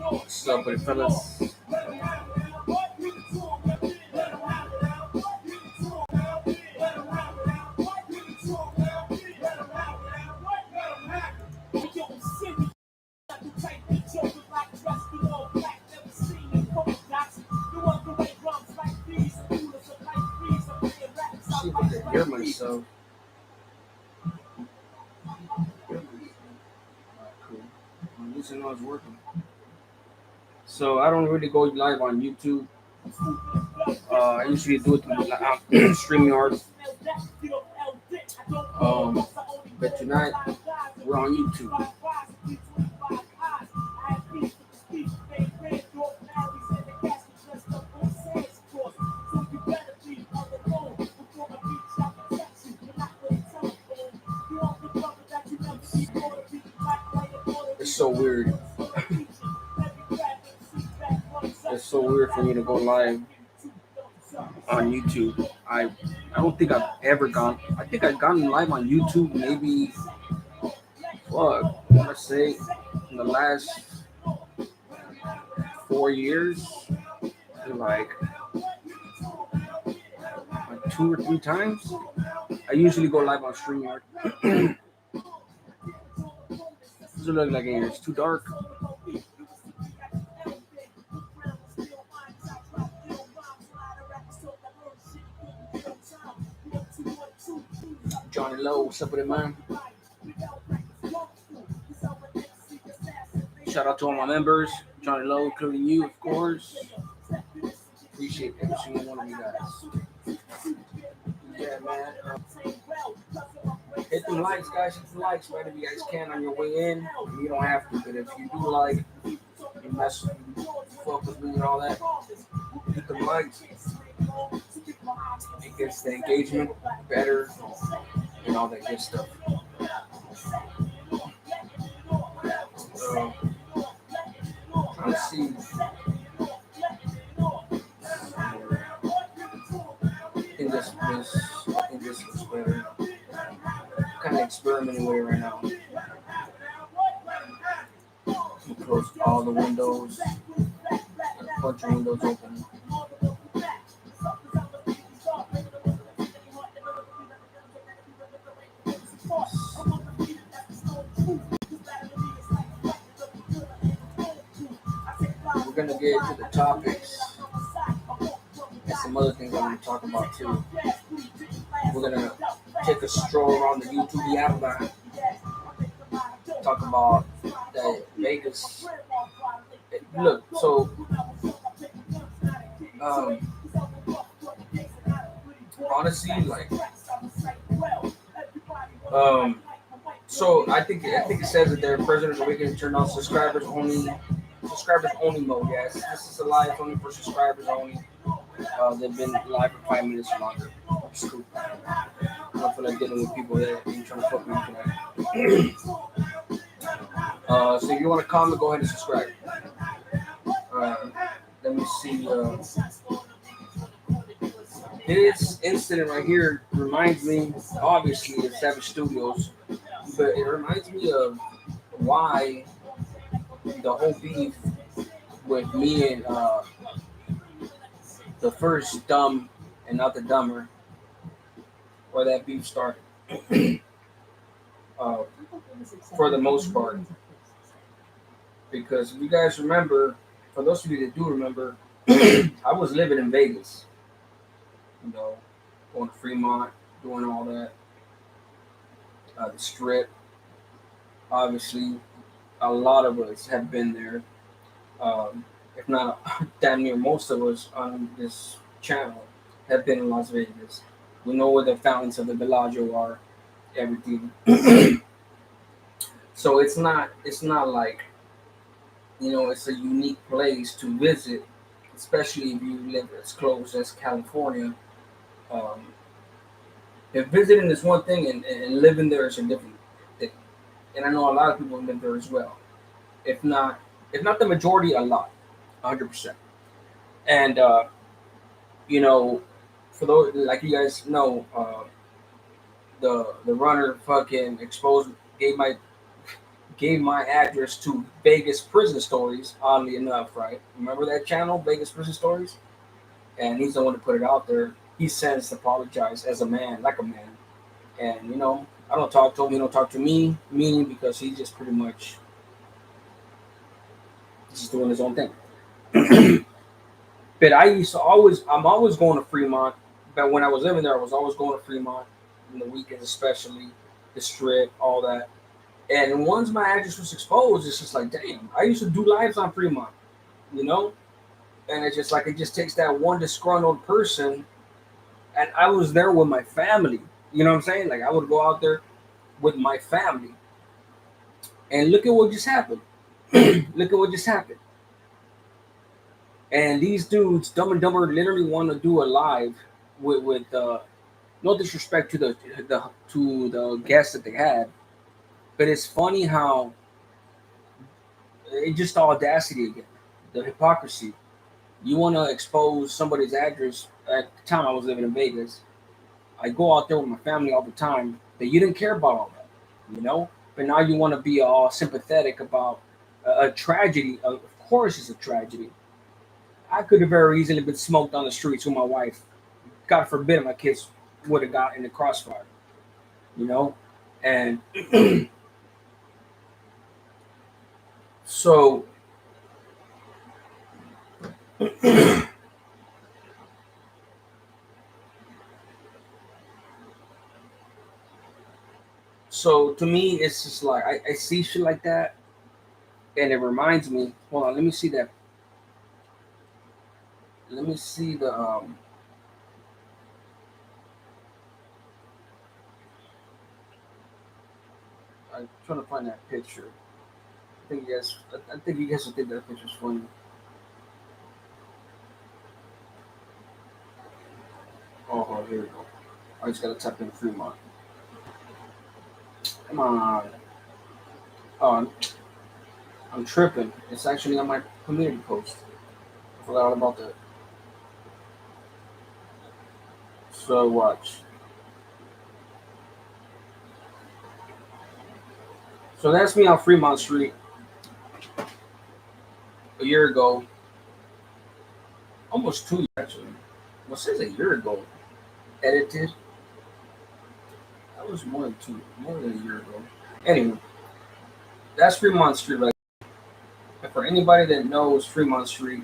What's up, buddy, fellas? See if I can hear myself. Cool. At least I know it's working. So I don't really go live on YouTube. I usually do it through StreamYard. But tonight we're on YouTube. It's so weird. It's so weird for me to go live on YouTube. I don't think I've ever gone. I think I've gone live on YouTube maybe, I want to say, in the last 4 years, like 2 or 3 times. I usually go live on StreamYard. Does it look like it's too dark? Johnny Lowe, what's up with it, man? Shout out to all my members, Johnny Lowe, including you, of course. Appreciate every single one of you guys. Yeah, man. Hit them likes, guys. Hit the likes, right? If you guys can on your way in. You don't have to, but if you do like, you mess with me, fuck with me and all that, hit them likes. It gets the engagement better and all that good stuff. Let's see. I think this looks better. I'm kind of experimenting with it right now. Close all the windows. A bunch of windows open. We're gonna get into the topics and some other things I want to talk about too. We're gonna take a stroll around the youtbe app, talk about that Vegas. Look, so honestly, like, so I think it says that their President's Awakening turned on subscribers only mode. Yes, this is a live only for subscribers only. They've been live for 5 minutes or longer. It's cool. I don't feel like dealing with people that ain't trying to fuck me tonight. So if you want to comment, go ahead and subscribe. Let me see. This incident right here reminds me, obviously, of Savage Studios, but it reminds me of why the whole beef with me and the first Dumb and Not the Dumber, where that beef started. For the most part, because if you guys remember, for those of you that do remember, I was living in Vegas, going to Fremont, doing all that, the Strip. Obviously, a lot of us have been there, if not damn near most of us on this channel have been in Las Vegas. We know where the fountains of the Bellagio are, everything. So it's not like, it's a unique place to visit, especially if you live as close as California. If visiting is one thing and living there is a different thing. And I know a lot of people live there as well. If not the majority, a lot, 100%. And for those, like you guys know, the runner fucking exposed, gave my address to Vegas Prison Stories, oddly enough, right? Remember that channel, Vegas Prison Stories? And he's the one to put it out there. He since apologized as a man, like a man. And, I don't talk to him, he don't talk to me, meaning because he's just pretty much just doing his own thing. But I'm always going to Fremont. But when I was living there, I was always going to Fremont in the weekends, especially the strip, all that. And once my address was exposed, it's just like, damn, I used to do lives on Fremont, you know? And it's just like, it just takes that one disgruntled person. And I was there with my family, you know what I'm saying? Like, I would go out there with my family. And look at what just happened. Look at what just happened. And these dudes, Dumb and Dumber, literally want to do a live with no disrespect to the guests that they had, but it's funny how it's just the audacity again, the hypocrisy. You want to expose somebody's address. At the time I was living in Vegas, I go out there with my family all the time. That you didn't care about all that, you know. But now you want to be all sympathetic about a tragedy. Of course, it's a tragedy. I could have very easily been smoked on the streets with my wife. God forbid my kids would have got in the crossfire, you know. And so, so to me, it's just like I see shit like that, and it reminds me. Hold on, let me see that. Let me see the. I'm trying to find that picture. I think you guys. I think you guys will think that picture's funny. Oh, here we go. I just gotta type in Fremont. Come on. Oh, I'm tripping. It's actually on my community post. I forgot all about that. So watch. So that's me on Fremont Street a year ago, almost 2 years actually. Well, it says a year ago. Edited. That was more than a year ago. Anyway, that's Fremont Street. Right. And for anybody that knows Fremont Street,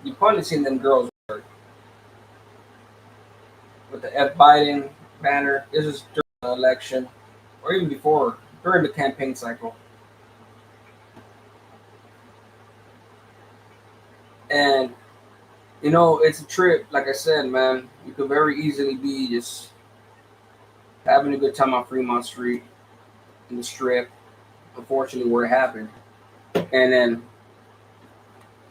you've probably seen them girls with the F Biden banner. This is during the election, or even before, during the campaign cycle. And it's a trip. Like I said, man, you could very easily be just having a good time on Fremont Street in the strip. Unfortunately, where it happened, and then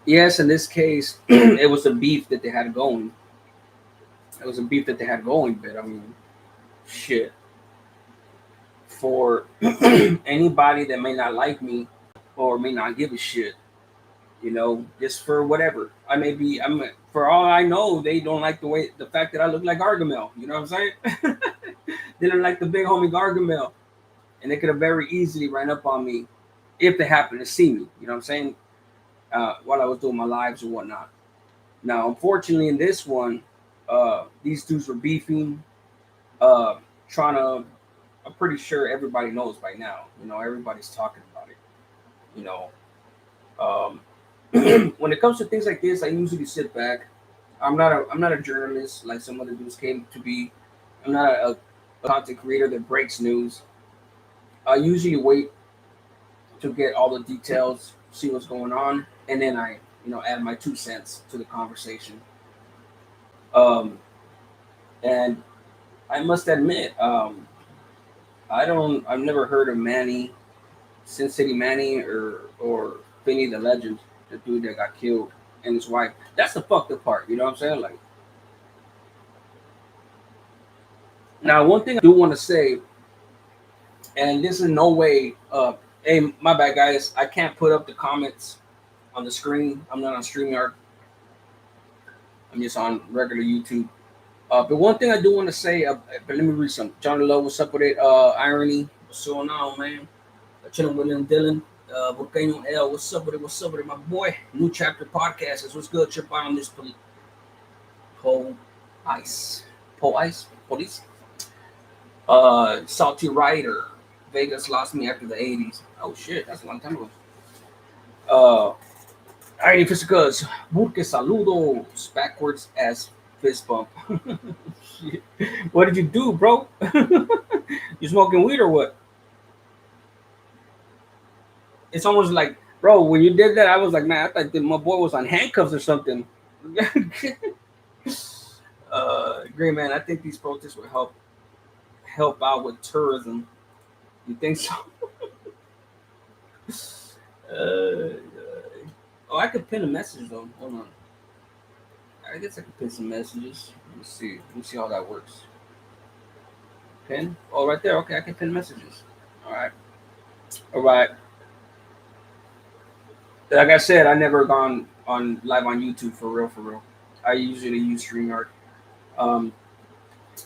yes, in this case, it was a beef that they had going. It was a beef that they had going, but I mean, shit. For anybody that may not like me or may not give a shit, just for whatever. For all I know, they don't like the fact that I look like Gargamel. You know what I'm saying? They don't like the big homie Gargamel. And they could have very easily ran up on me if they happened to see me. You know what I'm saying? While I was doing my lives or whatnot. Now, unfortunately, in this one, these dudes were beefing, uh, trying to. I'm pretty sure everybody knows by now. Everybody's talking about it. You know, when it comes to things like this, I usually sit back. I'm not a journalist like some other dudes came to be. I'm not a content creator that breaks news. I usually wait to get all the details, see what's going on, and then I, add my 2 cents to the conversation. Um, and I must admit, I've never heard of Manny, Sin City Manny, or Finny the Legend, the dude that got killed, and his wife. That's the fucked up part. You know what I'm saying? Like, now one thing I do want to say, and this is no way, hey, my bad guys, I can't put up the comments on the screen. I'm not on StreamYard. I'm just on regular YouTube. But one thing I do want to say, but let me read some. Johnny Love, what's up with it? Irony, what's going on, man? Chilling with Lil Dylan. Volcano L. What's up with it, my boy? New Chapter Podcast. What's good? Trip out on this pole ice. Pole ice? Police? Salty Rider. Vegas lost me after the 80s. Oh shit, that's a long time ago. Alrighty, Fisicas. Burke saludos. Backwards as fist bump. What did you do, bro? You smoking weed or what? It's almost like, bro, when you did that, I was like, man, I thought that my boy was on handcuffs or something. Green man, I think these protests will help out with tourism. You think so? Uh, oh, I could pin a message though. Hold on. I guess I could pin some messages. Let me see. Let me see how that works. Pin? Oh, right there. Okay, I can pin messages. All right. All right. Like I said, I never gone on live on YouTube for real. For real. I usually use StreamYard. Um,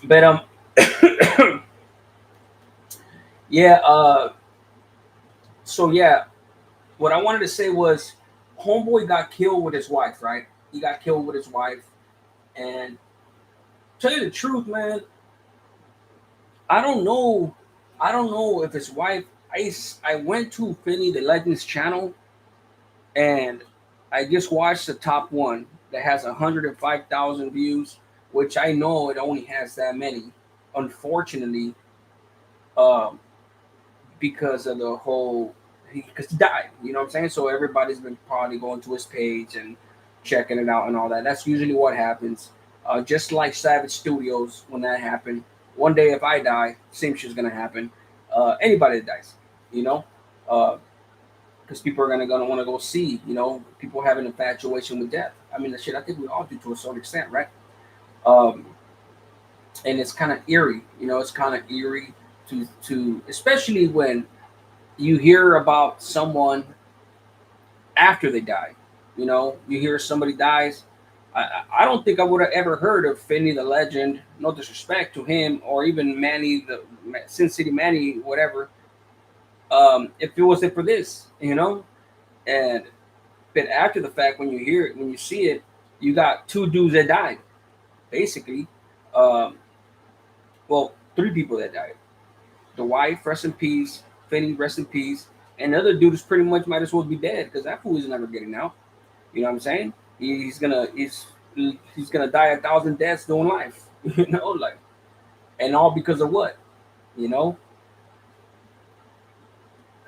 but yeah. So yeah, what I wanted to say was, homeboy got killed with his wife. Right? He got killed with his wife, and tell you the truth, man, I don't know. I don't know if his wife. I went to Finney the Legends channel, and I just watched the top one that has 105,000 views, which I know it only has that many. Unfortunately, um, because of the whole, because he died. You know what I'm saying? So everybody's been probably going to his page and checking it out and all that. That's usually what happens. Just like Savage Studios, when that happened, one day if I die, same shit's gonna happen. Anybody that dies, you know. Because people are gonna want to go see, people have an infatuation with death. I mean, the shit I think we all do to a certain extent, right? Um, and it's kind of eerie, it's kind of eerie to especially when you hear about someone after they die. You hear somebody dies. I don't think I would have ever heard of Finney the Legend. No disrespect to him, or even Manny the Sin City Manny, whatever. If it wasn't for this, and but after the fact, when you hear it, when you see it, you got two dudes that died, basically. Um, well, three people that died. The wife, rest in peace. Finney, rest in peace. And the other dude is pretty much might as well be dead because that fool is never getting out. You know what I'm saying? He's gonna die 1,000 deaths doing life. Like, and all because of what? You know,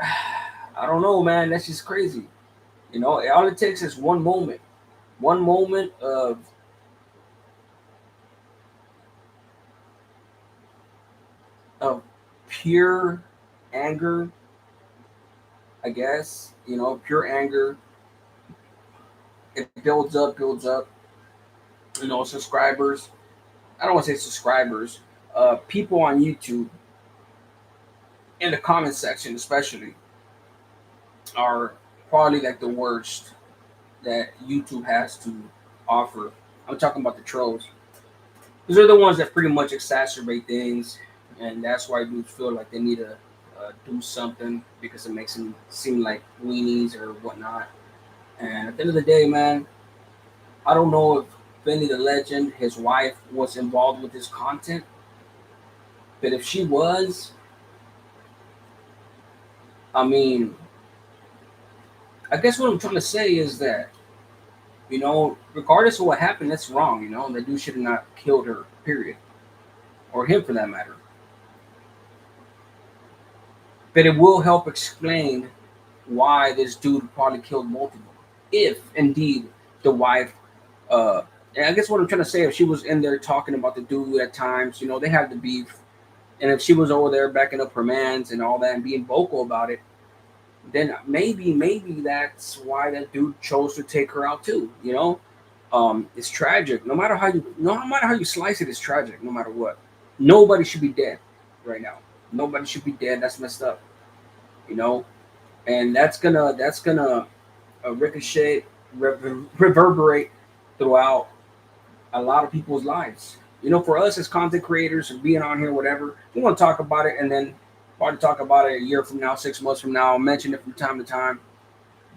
I don't know, man. That's just crazy. All it takes is one moment of pure anger, I guess. Pure anger. It builds up. Subscribers. I don't want to say subscribers. People on YouTube, in the comment section especially, are probably like the worst that YouTube has to offer. I'm talking about the trolls. These are the ones that pretty much exacerbate things, and that's why dudes feel like they need to do something because it makes them seem like weenies or whatnot. And at the end of the day, man, I don't know if Benny the Legend, his wife, was involved with this content, but if she was, I mean, I guess what I'm trying to say is that, regardless of what happened, that's wrong. The dude should have not killed her, period, or him for that matter. But it will help explain why this dude probably killed multiple, if indeed the wife. And I guess what I'm trying to say, if she was in there talking about the dude at times, they have the beef, and if she was over there backing up her mans and all that and being vocal about it, then maybe that's why that dude chose to take her out too. It's tragic. No matter how you slice it, it's tragic. No matter what, nobody should be dead right now. Nobody should be dead. That's messed up. You know, and that's gonna ricochet, reverberate throughout a lot of people's lives. For us as content creators and being on here, whatever, we want to talk about it, and then Probably talk about it a year from now, 6 months from now. I'll mention it from time to time.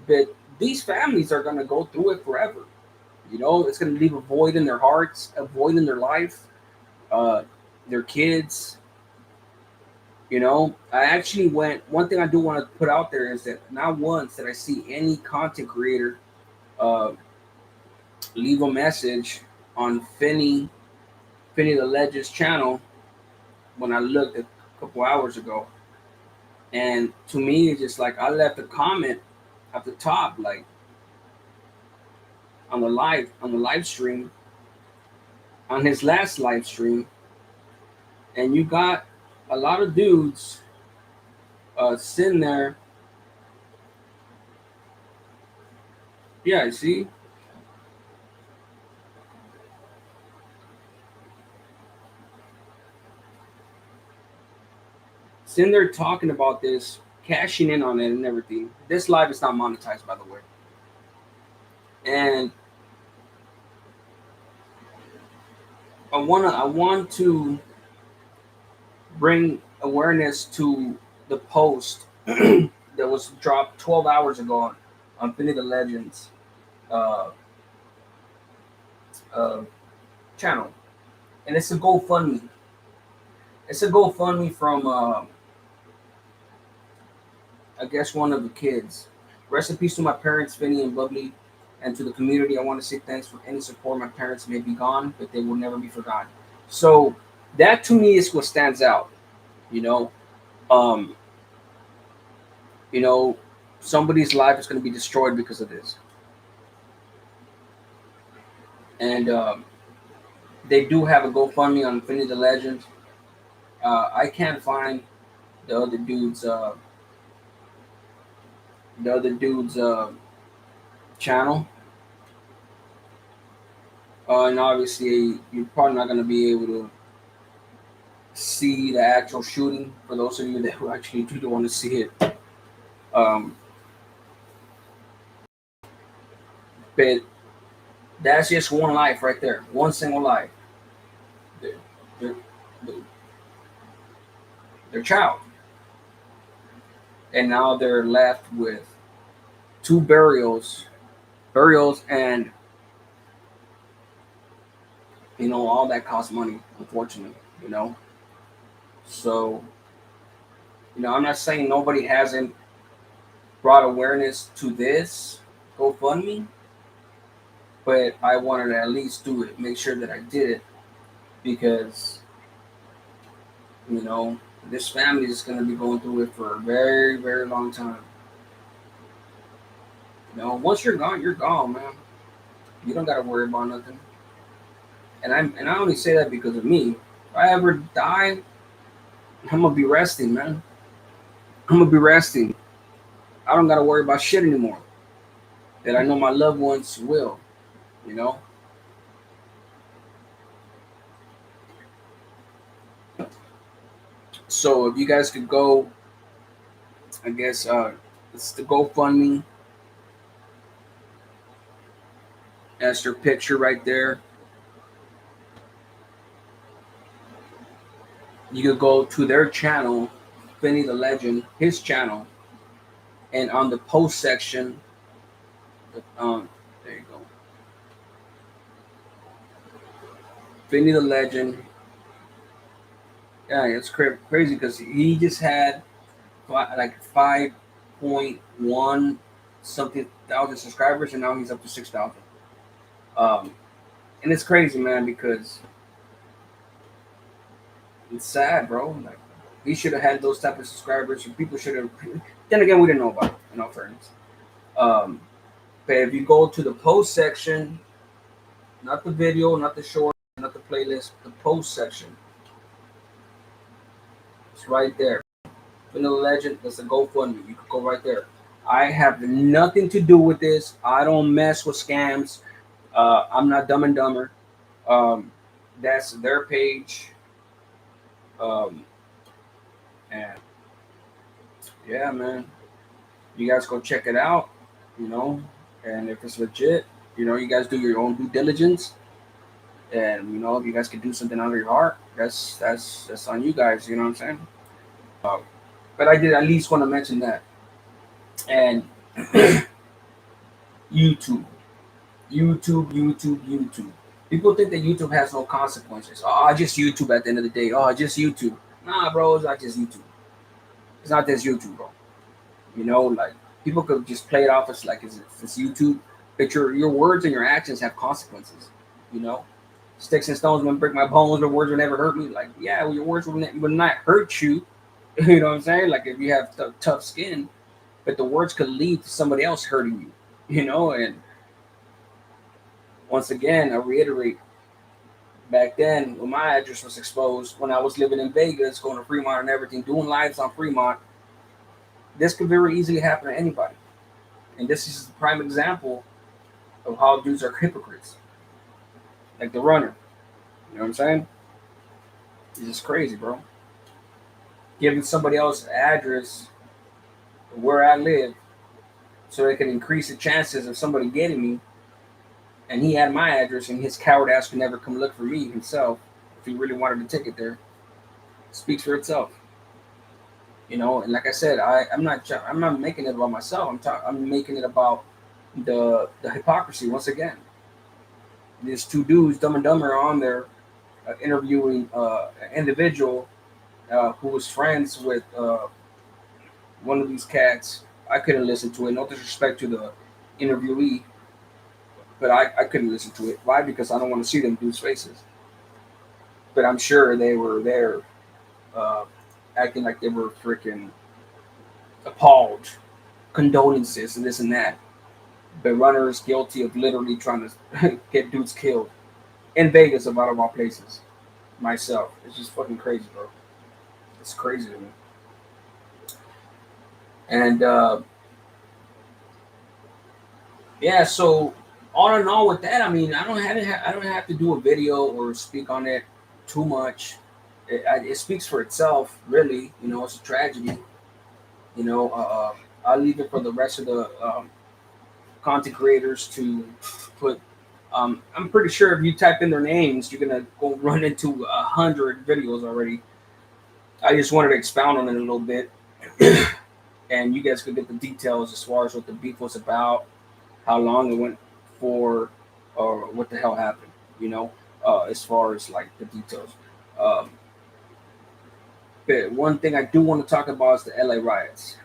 But these families are gonna go through it forever. It's gonna leave a void in their hearts, a void in their life, uh, their kids. I actually went. One thing I do want to put out there is that not once did I see any content creator uh, leave a message on Finney the Legend's channel when I looked a couple hours ago. And to me, it's just like I left a comment at the top, like on the live stream, on his last live stream, and you got a lot of dudes sitting there. Yeah, you see, sitting there talking about this, cashing in on it and everything. This live is not monetized, by the way. And I want to bring awareness to the post that was dropped 12 hours ago on Finny the Legends uh, uh, channel, and it's a GoFundMe. It's a GoFundMe from I guess one of the kids. Rest in peace to my parents, Finny and Bubbly, and to the community. I want to say thanks for any support. My parents may be gone, but they will never be forgotten. So that to me is what stands out. You know, um, you know, somebody's life is going to be destroyed because of this, and they do have a GoFundMe on Infinity the Legend. I can't find the other dude's uh, the other dude's channel, and obviously you're probably not going to be able to see the actual shooting for those of you that who actually do want to see it. Um, but that's just one life right there, one single life. Their, their, their child, and now they're left with two burials, and all that costs money, unfortunately. You know, so I'm not saying nobody hasn't brought awareness to this GoFundMe, but I wanted to at least do it, make sure that I did it, because you know this family is going to be going through it for a very, very long time. Once you're gone, man. You don't got to worry about nothing. And I only say that because of me. If I ever die, I'm gonna be resting, man. I'm gonna be resting. I don't got to worry about shit anymore. That I know my loved ones will. You know. So if you guys could go, I guess it's the GoFundMe. That's their picture right there. You could go to their channel, Finny the Legend, his channel, and on the post section, there you go, Finny the Legend. Yeah, it's crazy because he just had like 5.1 something thousand subscribers, and now he's up to 6,000. Um, and it's crazy, man, because it's sad, bro. Like he should have had those type of subscribers, and people should have. Then again, we didn't know about it, in all fairness. Um, but if you go to the post section, not the video, not the short, not the playlist, the post section, it's right there. Vanilla Legend, that's a GoFundMe. You can go right there. I have nothing to do with this. I don't mess with scams. I'm not Dumb and Dumber. Um, that's their page. Um, and yeah, man, you guys go check it out. You know, and if it's legit, you guys do your own due diligence. And if you guys can do something out of your heart, that's on you guys. You know what I'm saying? But I did at least want to mention that. And YouTube, YouTube. People think that YouTube has no consequences. Oh, I just YouTube at the end of the day. Oh, I just YouTube. Nah, bro, it's not just YouTube. It's not just YouTube, bro. Like people could just play it off as like it's YouTube, but your words and your actions have consequences. You know, sticks and stones wouldn't break my bones, but words would never hurt me. Like, yeah, well, your words would not hurt you. You know what I'm saying? Like if you have tough skin, but the words could lead to somebody else hurting you. And once again, I reiterate, back then when my address was exposed, when I was living in Vegas, going to Fremont and everything, doing lives on Fremont, this could very easily happen to anybody. And this is a prime example of how dudes are hypocrites, like the runner. You know what I'm saying? It's just crazy, bro. Giving somebody else's address where I live so they can increase the chances of somebody getting me. And he had my address, and his coward ass could never come look for me himself if he really wanted to take it there. It speaks for itself. And like I said, I'm not making it about myself. I'm making it about the hypocrisy once again. These two dudes, Dumb and Dumber, are on there interviewing an individual who was friends with one of these cats. I couldn't listen to it. No disrespect to the interviewee, but I couldn't listen to it. Why? Because I don't want to see them dudes' faces. But I'm sure they were there uh, acting like they were freaking appalled, condolences, and this and that. But Runner is guilty of literally trying to get dudes killed in Vegas, of all places. Myself, it's just fucking crazy, bro. It's crazy to me. And yeah, so all in all, with that, I mean, I don't have to do a video or speak on it too much. It speaks for itself, really. It's a tragedy. I'll leave it for the rest of the content creators to put. I'm pretty sure if you type in their names, you're gonna go run into 100 videos already. I just wanted to expound on it a little bit, and you guys could get the details as far as what the beef was about, how long it went for, or what the hell happened. As far as like the details. Um, but one thing I do want to talk about is the LA riots.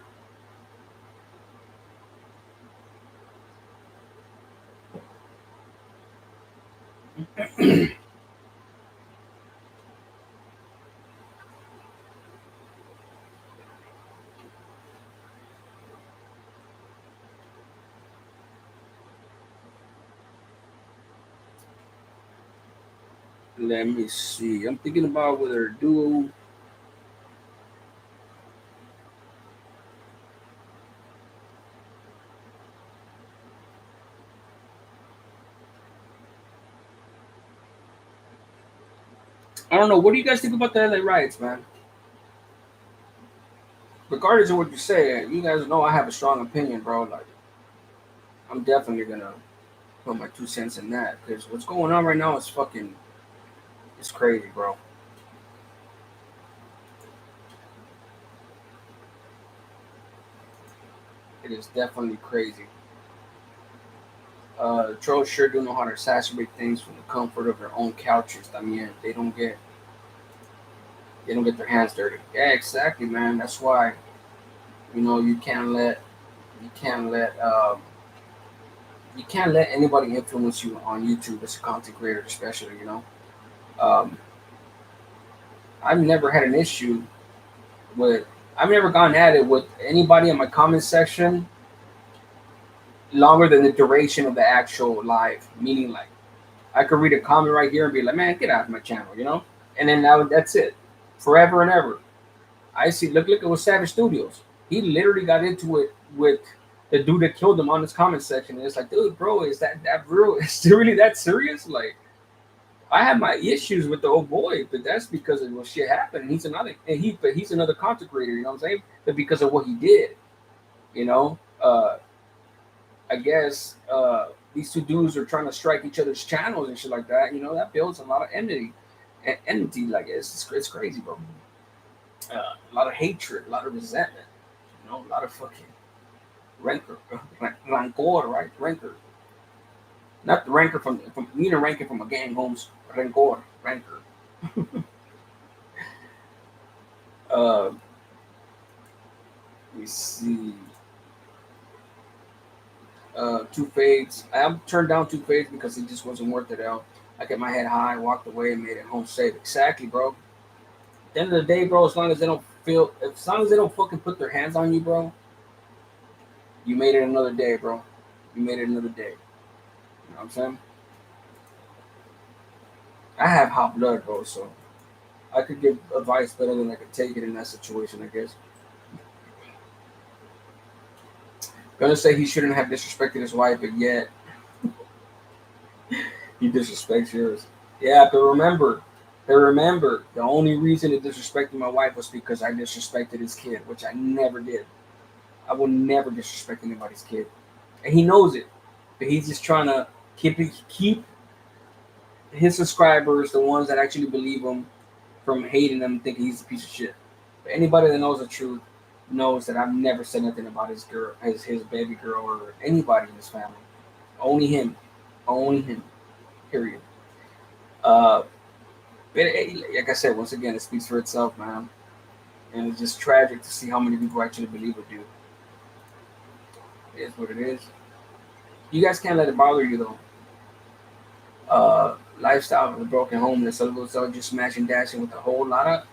Let me see. I'm thinking about whether to do. I don't know. What do you guys think about the LA riots, man? Regardless of what you say, you guys know I have a strong opinion, bro. Like, I'm definitely gonna put my 2 cents in that because what's going on right now is fucking. It's crazy, bro. It is definitely crazy. Trolls sure do know how to exacerbate things from the comfort of their own couches. I mean, they don't get their hands dirty. Yeah, exactly, man. That's why you can't let you can't let anybody influence you on YouTube as a content creator, especially. Um, I've never had an issue with. I've never gone at it with anybody in my comment section longer than the duration of the actual live. Meaning, like, I could read a comment right here and be like, "Man, get out of my channel," and then that's it, forever and ever. I see. Look at with Savage Studios. He literally got into it with the dude that killed him on his comment section. And it's like, dude, bro, is that real? Is it really that serious? Like, I have my issues with the old boy, but that's because of what shit happened. And he's another content creator. You know what I'm saying? But because of what he did, you know, I guess these two dudes are trying to strike each other's channels and shit like that. That builds a lot of enmity. And enmity, like it's crazy, bro. A lot of hatred, a lot of resentment, a lot of fucking rancor, rancor, right? Rancor, not the rancor from you know rancor from a gang, Holmes. Rancor, rancor. Uh, we see two fades. I turned down two fades because it just wasn't worth it out. I kept my head high, walked away, and made it home safe. Exactly, bro. At the end of the day, bro, as long as they don't fucking put their hands on you, bro, you made it another day, bro. You made it another day. You know what I'm saying? I have hot blood, bro, so I could give advice better than I could take it in that situation, I guess. Gonna say he shouldn't have disrespected his wife, but yet he disrespects yours. Yeah, but remember, the only reason he disrespected my wife was because I disrespected his kid, which I never did. I will never disrespect anybody's kid, and he knows it. But he's just trying to keep his subscribers, the ones that actually believe him, from hating him, and thinking he's a piece of shit. But anybody that knows the truth knows that I've never said nothing about his girl, his baby girl, or anybody in his family. Only him, only him. Period. Uh, but like I said, once again, it speaks for itself, man. And it's just tragic to see how many people actually believe it, dude. It is what it is. You guys can't let it bother you though. Lifestyle of a broken home that's a little so just smashing dashing with a whole lot of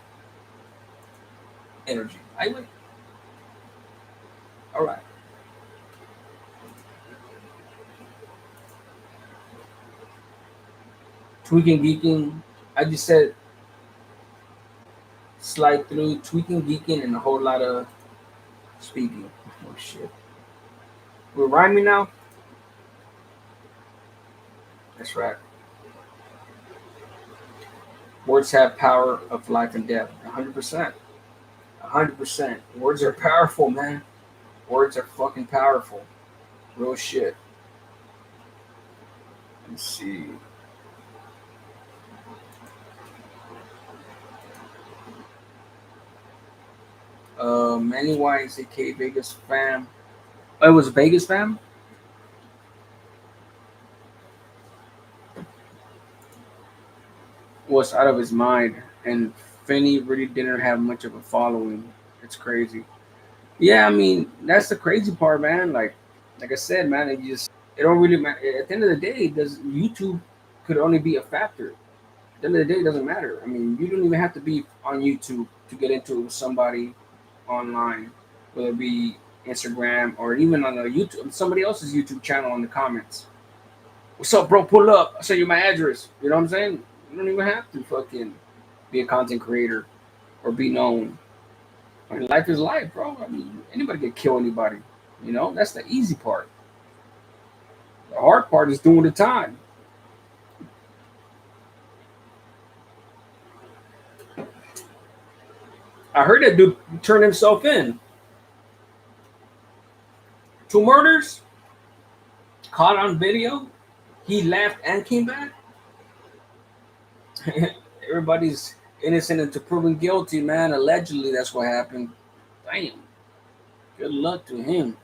energy. I went. All right. Tweaking, geeking. I just said slide through tweaking, geeking, and a whole lot of speaking. Oh shit. We're rhyming now. That's right. Words have power of life and death. 100%. 100%. Words are powerful, man. Words are fucking powerful. Real shit. Let's see. Manny Wise, aka Vegas fam. Oh, it was Vegas fam. Was out of his mind, and Finney really didn't have much of a following. It's crazy. Yeah, I mean that's the crazy part, man. Like I said, man, it don't really matter. At the end of the day, does YouTube could only be a factor. At the end of the day, it doesn't matter. I mean, you don't even have to be on YouTube to get into it with somebody online, whether it be Instagram or even on a YouTube somebody else's YouTube channel in the comments. What's up, bro? Pull up. I'll send you my address. You know what I'm saying? You don't even have to fucking be a content creator or be known. I mean, life is life, bro. I mean, anybody can kill anybody. That's the easy part. The hard part is doing the time. I heard that dude turn himself in. Two murders, caught on video. He left and came back. Everybody's innocent until proven guilty, man. Allegedly, that's what happened. Damn. Good luck to him.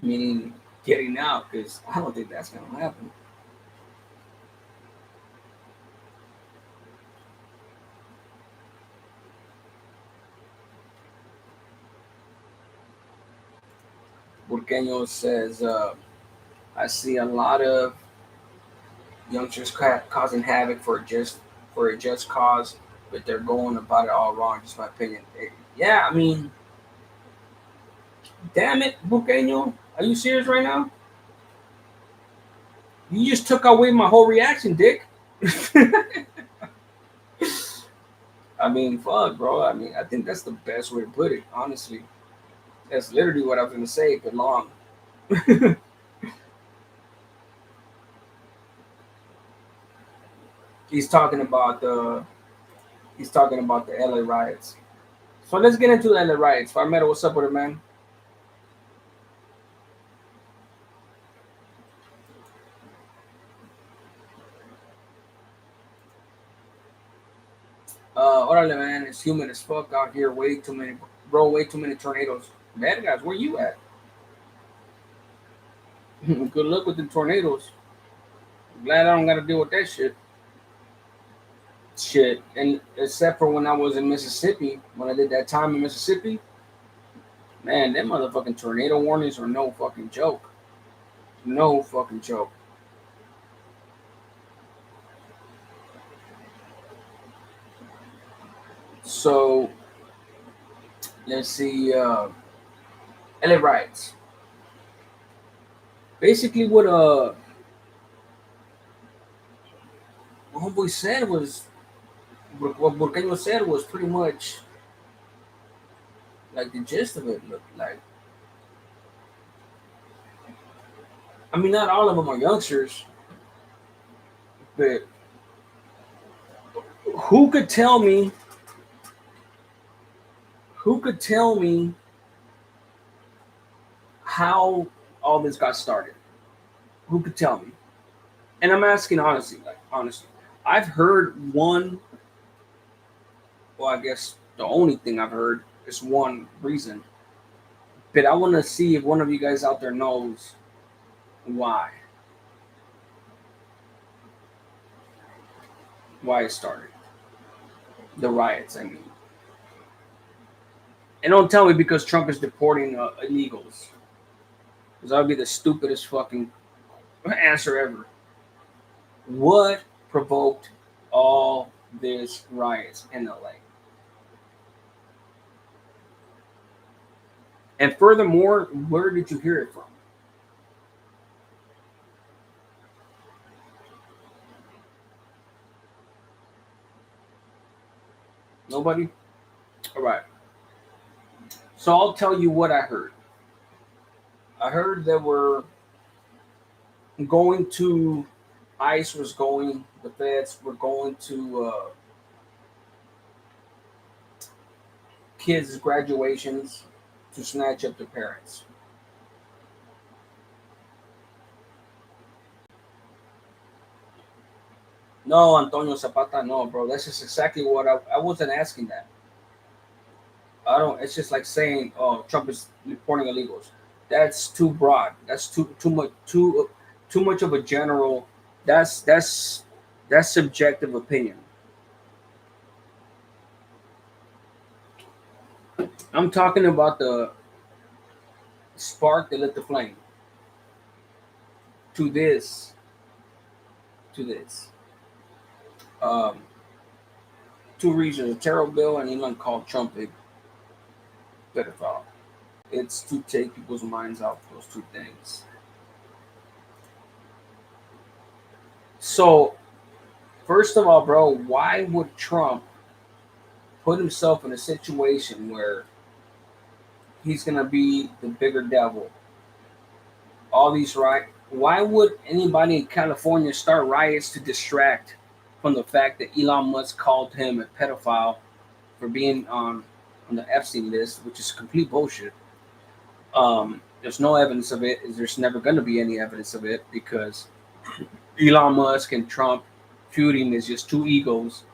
Meaning getting out, because I don't think that's gonna happen. Burqueño says, I see a lot of youngsters causing havoc for a just cause, but they're going about it all wrong. Just my opinion. Yeah, I mean, damn it, Burqueño, are you serious right now? You just took away my whole reaction, Dick. I mean, fuck, bro. I mean, I think that's the best way to put it. Honestly, that's literally what I was gonna say, but long. he's talking about the he's talking about the LA riots. So let's get into the LA riots. Fire Metal, what's up with it, man? Orale, man, it's humid as fuck out here. Way too many, bro. Way too many tornadoes. Bad guys, where you at? Good luck with the tornadoes. Glad I don't got to deal with that shit. Shit, and except for when I was in Mississippi, when I did that time in Mississippi, man, them motherfucking tornado warnings are no fucking joke. No fucking joke. So let's see. LA riots. Basically, what homeboy said was what Burkeno said was pretty much like the gist of it. Look, like I mean, not all of them are youngsters, but who could tell me? Who could tell me how all this got started? Who could tell me? And I'm asking honestly, like honestly, I've heard one. Well, I guess the only thing I've heard is one reason, but I want to see if one of you guys out there knows why it started the riots. I mean, and don't tell me because Trump is deporting illegals, because that would be the stupidest fucking answer ever. What provoked all this riots in LA? And furthermore, where did you hear it from? Nobody? All right. So I'll tell you what I heard. I heard that we're going to, ICE was going, the feds were going to kids' graduations to snatch up their parents. No, Antonio Zapata, no, bro. That's just exactly what I wasn't asking that. I don't. It's just like saying, "Oh, Trump is deporting illegals." That's too broad. That's too much of a general. That's subjective opinion. I'm talking about the spark that lit the flame to this to this. Um, Two reasons: a terror bill and Elon called Trump a pedophile. It's to take people's minds off those two things. So, first of all, bro, why would Trump put himself in a situation where he's gonna be the bigger devil? All these why would anybody in California start riots to distract from the fact that Elon Musk called him a pedophile for being on the Epstein list, which is complete bullshit. There's no evidence of it. There's never going to be any evidence of it because Elon Musk and Trump feuding is just two egos.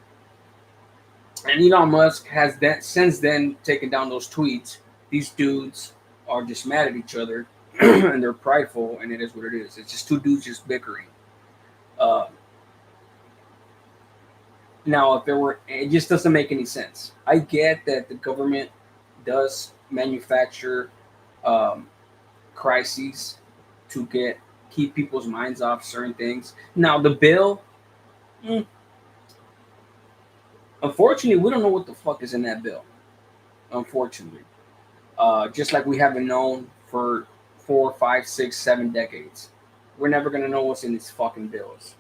And Elon Musk has that since then taken down those tweets. These dudes are just mad at each other and they're prideful, and it is what it is. It's just two dudes just bickering. Uh, Now, if there were, it just doesn't make any sense. I get that the government does manufacture um, crises to keep people's minds off certain things. Now, the bill, mm, unfortunately, we don't know what the fuck is in that bill. Unfortunately, just like we haven't known for 4, 5, 6, 7 decades, we're never gonna know what's in these fucking bills.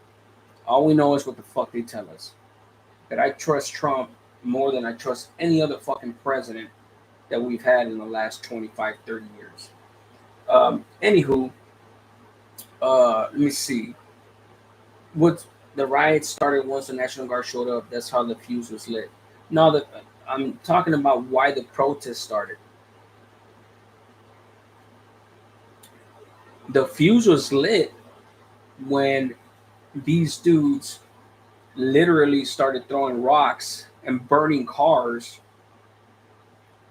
All we know is what the fuck they tell us. That I trust Trump more than I trust any other fucking president that we've had in the last 25, 30 years. Anywho, let me see. What the riots started once the National Guard showed up. That's how the fuse was lit. Now that I'm talking about why the protest started. The fuse was lit when these dudes literally started throwing rocks and burning cars,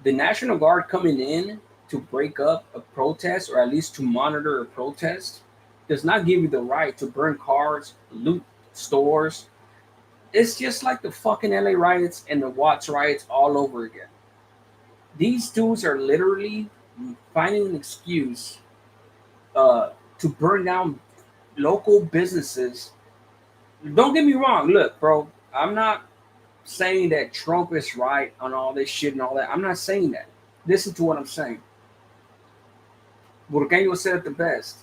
the National Guard coming in to break up a protest or at least to monitor a protest does not give you the right to burn cars, loot stores. It's just like the fucking LA riots and the Watts riots all over again. These dudes are literally finding an excuse to burn down local businesses. Don't get me wrong. Look, bro, I'm not saying that Trump is right on all this shit and all that. I'm not saying that. Listen to what I'm saying. Burgueño said it the best.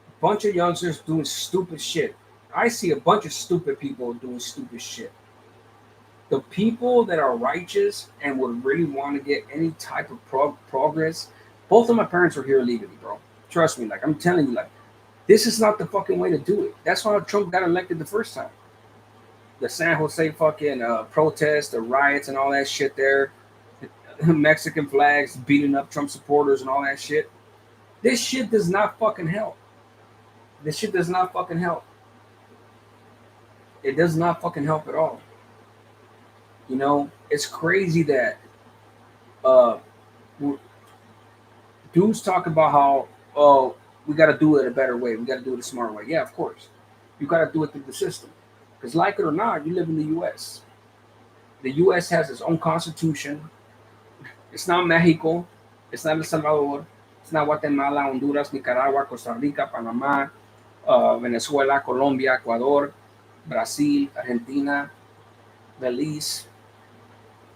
A bunch of youngsters doing stupid shit. I see a bunch of stupid people doing stupid shit. The people that are righteous and would really want to get any type of progress. Both of my parents were here illegally, bro. Trust me, like I'm telling you, like this is not the fucking way to do it. That's why Trump got elected the first time. The San Jose fucking protests, the riots, and all that shit there. Mexican flags beating up Trump supporters and all that shit. This shit does not fucking help. This shit does not fucking help. It does not fucking help at all. You know, it's crazy that uh, dudes talk about how, oh, we got to do it a better way. We got to do it a smart way. Yeah, of course. You got to do it through the system. Because, like it or not, you live in the U.S. The U.S. has its own constitution. It's not Mexico. It's not El Salvador. It's not Guatemala, Honduras, Nicaragua, Costa Rica, Panama, Venezuela, Colombia, Ecuador, Brazil, Argentina, Belize.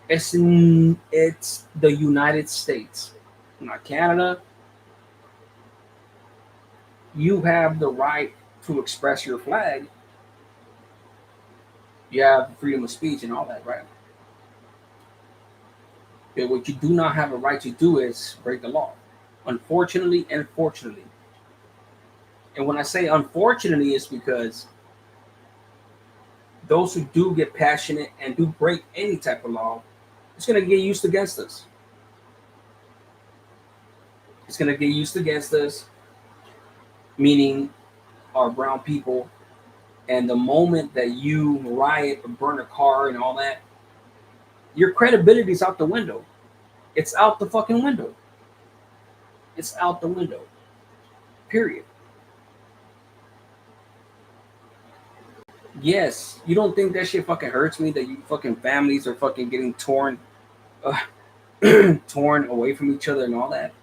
It's the United States, not Canada. You have the right to express your flag. You have freedom of speech and all that, right? But what you do not have a right to do is break the law. Unfortunately and fortunately. And when I say unfortunately, it's because those who do get passionate and do break any type of law, it's going to get used against us. It's going to get used against us, meaning our brown people. And the moment that you riot or burn a car and all that, your credibility is out the window. It's out the fucking window. It's out the window. Period. Yes, you don't think that shit fucking hurts me that you fucking families are fucking getting uh, torn away from each other and all that.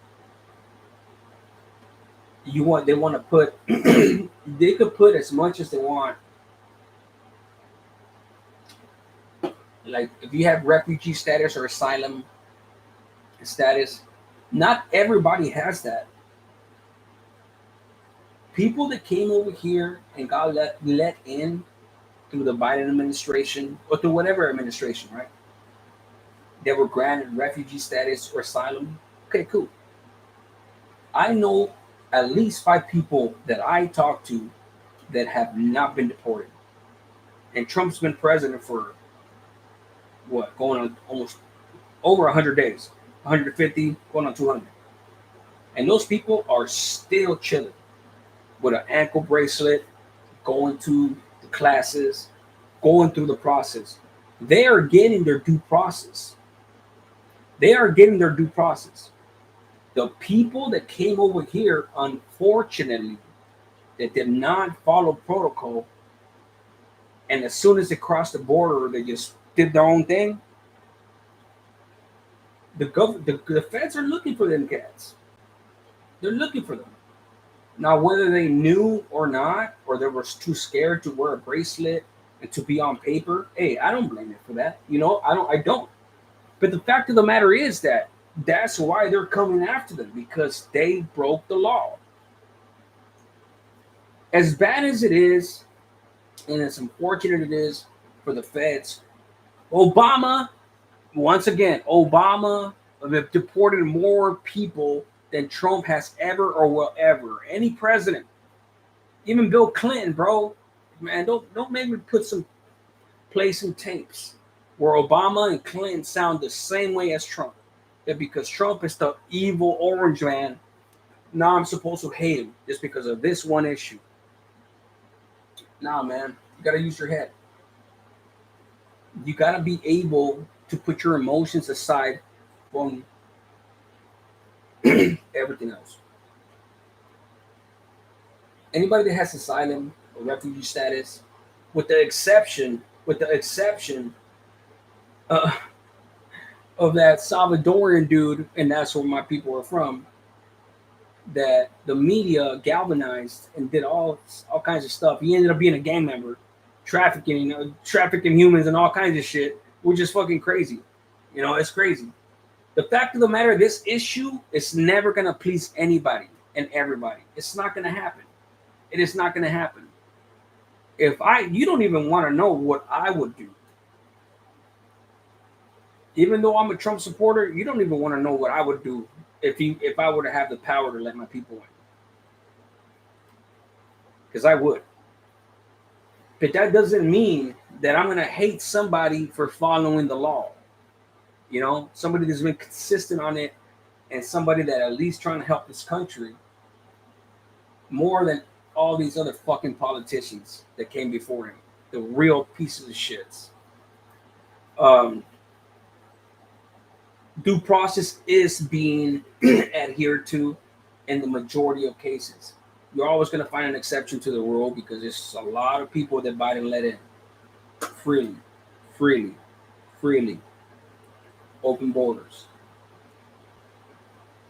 They want to put they could put as much as they want. Like if you have refugee status or asylum status, not everybody has that. People that came over here and got let in through the Biden administration or through whatever administration, right? They were granted refugee status or asylum. Okay, cool. I know at least 5 people that I talk to that have not been deported. And Trump's been president for what, going on almost over 100 days, 150, going on 200. And those people are still chilling with an ankle bracelet, going to the classes, going through the process. They are getting their due process. They are getting their due process. The people that came over here, unfortunately, that did not follow protocol, and as soon as they crossed the border, they just did their own thing. The feds are looking for them cats. They're looking for them. Now, whether they knew or not, or they were too scared to wear a bracelet and to be on paper, hey, I don't blame it for that. You know, I don't. I don't. But the fact of the matter is that that's why they're coming after them because they broke the law. As bad as it is, and as unfortunate it is for the feds, Obama, once again, Obama deported more people than Trump has ever or will ever. Any president, even Bill Clinton, bro. Man, don't make me play some tapes where Obama and Clinton sound the same way as Trump. That because Trump is the evil orange man, now I'm supposed to hate him just because of this one issue. Nah, man, you gotta use your head. You got to be able to put your emotions aside from everything else. Anybody that has asylum or refugee status, with the exception uh, of that Salvadorian dude, and that's where my people are from, that the media galvanized and did all kinds of stuff. He ended up being a gang member, trafficking humans and all kinds of shit, which is fucking crazy. It's crazy. The fact of the matter, this issue is never gonna please anybody and everybody. It's not gonna happen. It is not gonna happen. You don't even want to know what I would do. Even though I'm a Trump supporter, you don't even want to know what I would do if I were to have the power to let my people in, because I would. But that doesn't mean that I'm gonna hate somebody for following the law. Somebody that's been consistent on it, and somebody that at least trying to help this country more than all these other fucking politicians that came before him. The real pieces of shits. Um, Due process is being adhered to in the majority of cases. You're always going to find an exception to the rule because there's a lot of people that Biden let in freely, freely, freely, open borders.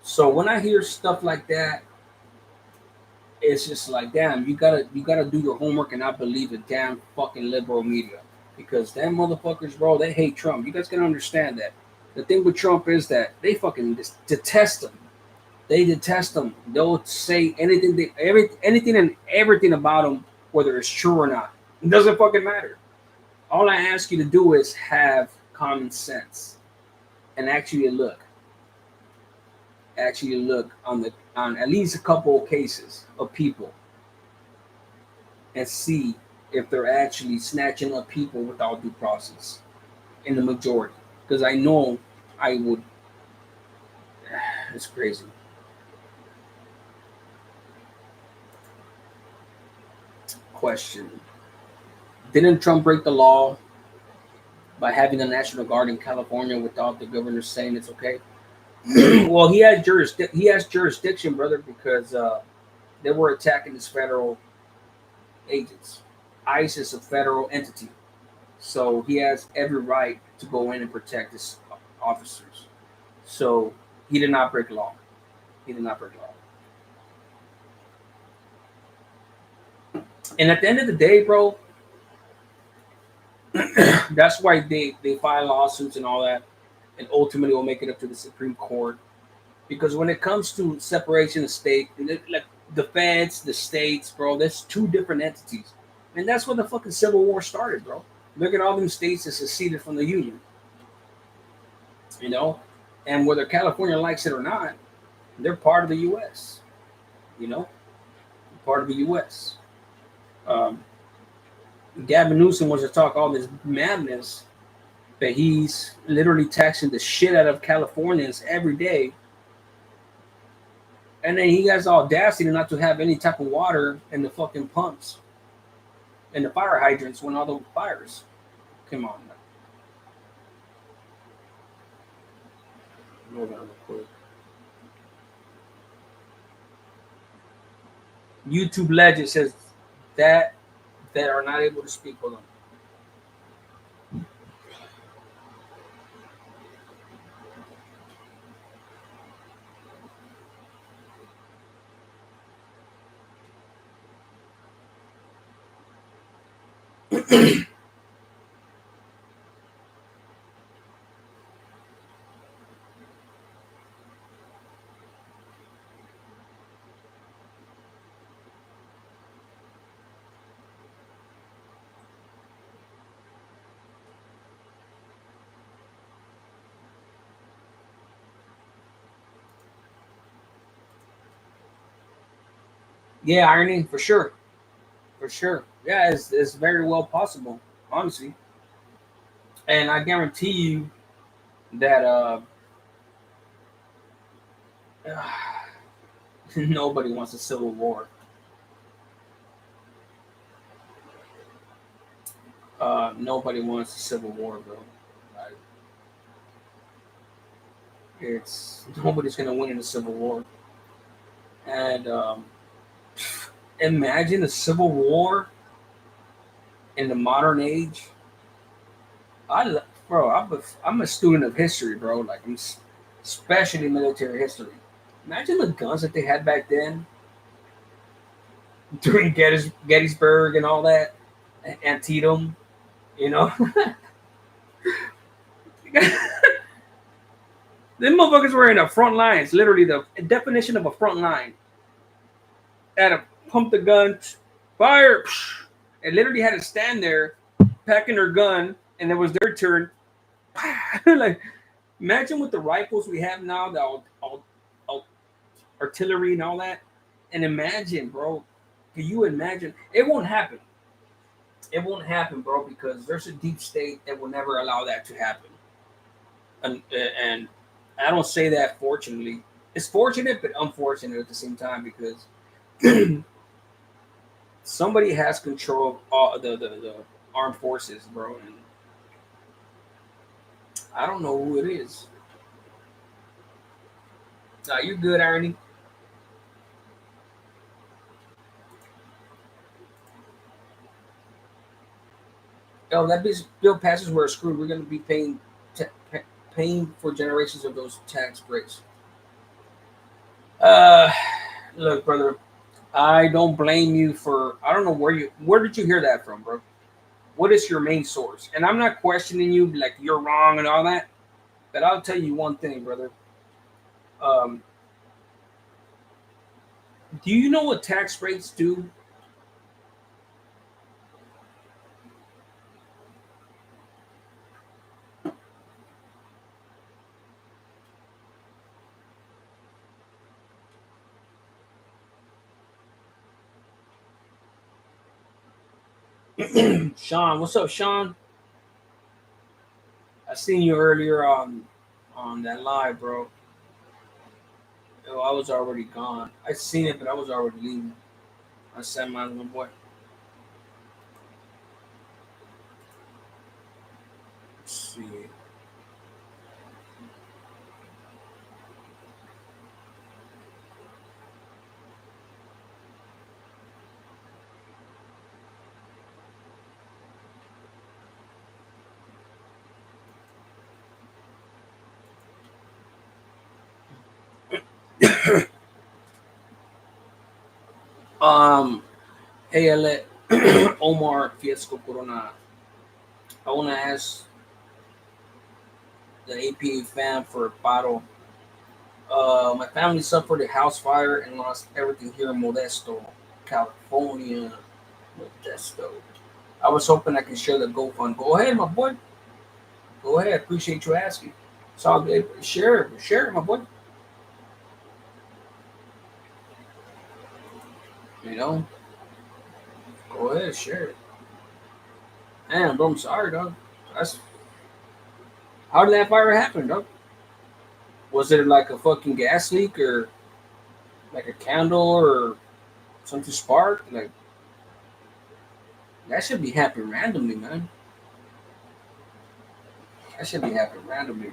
So when I hear stuff like that, it's just like, damn, you gotta do your homework and not believe the damn fucking liberal media, because them motherfuckers, bro, they hate Trump. You guys gotta understand that. The thing with Trump is that they fucking detest him. They detest him. They'll say anything and everything about him, whether it's true or not. It doesn't fucking matter. All I ask you to do is have common sense and actually look on at least a couple of cases of people and see if they're actually snatching up people without due process in the majority. Because I know I would. It's crazy. Question: Didn't Trump break the law by having the National Guard in California without the governor saying it's okay? Well, he has jurisdiction, brother, because they were attacking his federal agents. ICE is a federal entity, so he has every right to go in and protect his officers. So he did not break law. He did not break law. And at the end of the day, bro, that's why they file lawsuits and all that, and ultimately will make it up to the Supreme Court. Because when it comes to separation of state, like the feds, the states, bro, that's two different entities, and that's where the fucking Civil War started, bro. Look at all them states that seceded from the Union, you know, and whether California likes it or not, they're part of the U.S. You know, part of the U.S. Um, Gavin Newsom wants to talk all this madness, but he's literally taxing the shit out of Californians every day, and then he has the audacity not to have any type of water in the fucking pumps and the fire hydrants when all the fires come on. Hold on real quick. YouTube legend says that are not able to speak. Hold on. Yeah, irony for sure, for sure. Yeah, it's very well possible, honestly, and I guarantee you that nobody wants a civil war. Nobody wants a civil war, bro. Like, it's nobody's gonna win in a civil war. And imagine a civil war in the modern age. Bro, I'm a student of history, bro. Like especially military history. Imagine the guns that they had back then during Gettysburg and all that, Antietam. You know, them motherfuckers were in the front lines. Literally, the definition of a front line. Had to pump the gun, fire, and literally had to stand there, packing their gun, and it was their turn. Like, imagine with the rifles we have now, the all artillery and all that, and imagine, bro. Can you imagine? It won't happen. It won't happen, bro, because there's a deep state that will never allow that to happen. And I don't say that fortunately. It's fortunate, but unfortunate at the same time because somebody has control of all the armed forces, bro, and I don't know who it is. Nah, you good, Ernie? Oh, that bill passes, we're screwed. We're gonna be paying for generations of those tax breaks. Uh, Look, brother, I don't blame you for. I don't know where did you hear that from, bro? What is your main source? And I'm not questioning you, like you're wrong and all that. But I'll tell you one thing, brother. Um, do you know what tax rates do? Sean, what's up, Sean? I seen you earlier on that live, bro. Oh, I was already gone. I seen it, but I was already leaving. I said, my little boy. Let's see. Um, hey, Omar Fiesco Corona. I want to ask the APA fan for a bottle. My family suffered a house fire and lost everything here in Modesto, California. Modesto. I was hoping I could share the GoFund. Go ahead, my boy. Go ahead. Appreciate you asking. It's all good. Share it, my boy. You know, go ahead, share it. Damn, bro, I'm sorry, dog. That's how did that fire happen, dog? Was it like a fucking gas leak or like a candle or something sparked? Like that should be happening randomly, man. That should be happening randomly.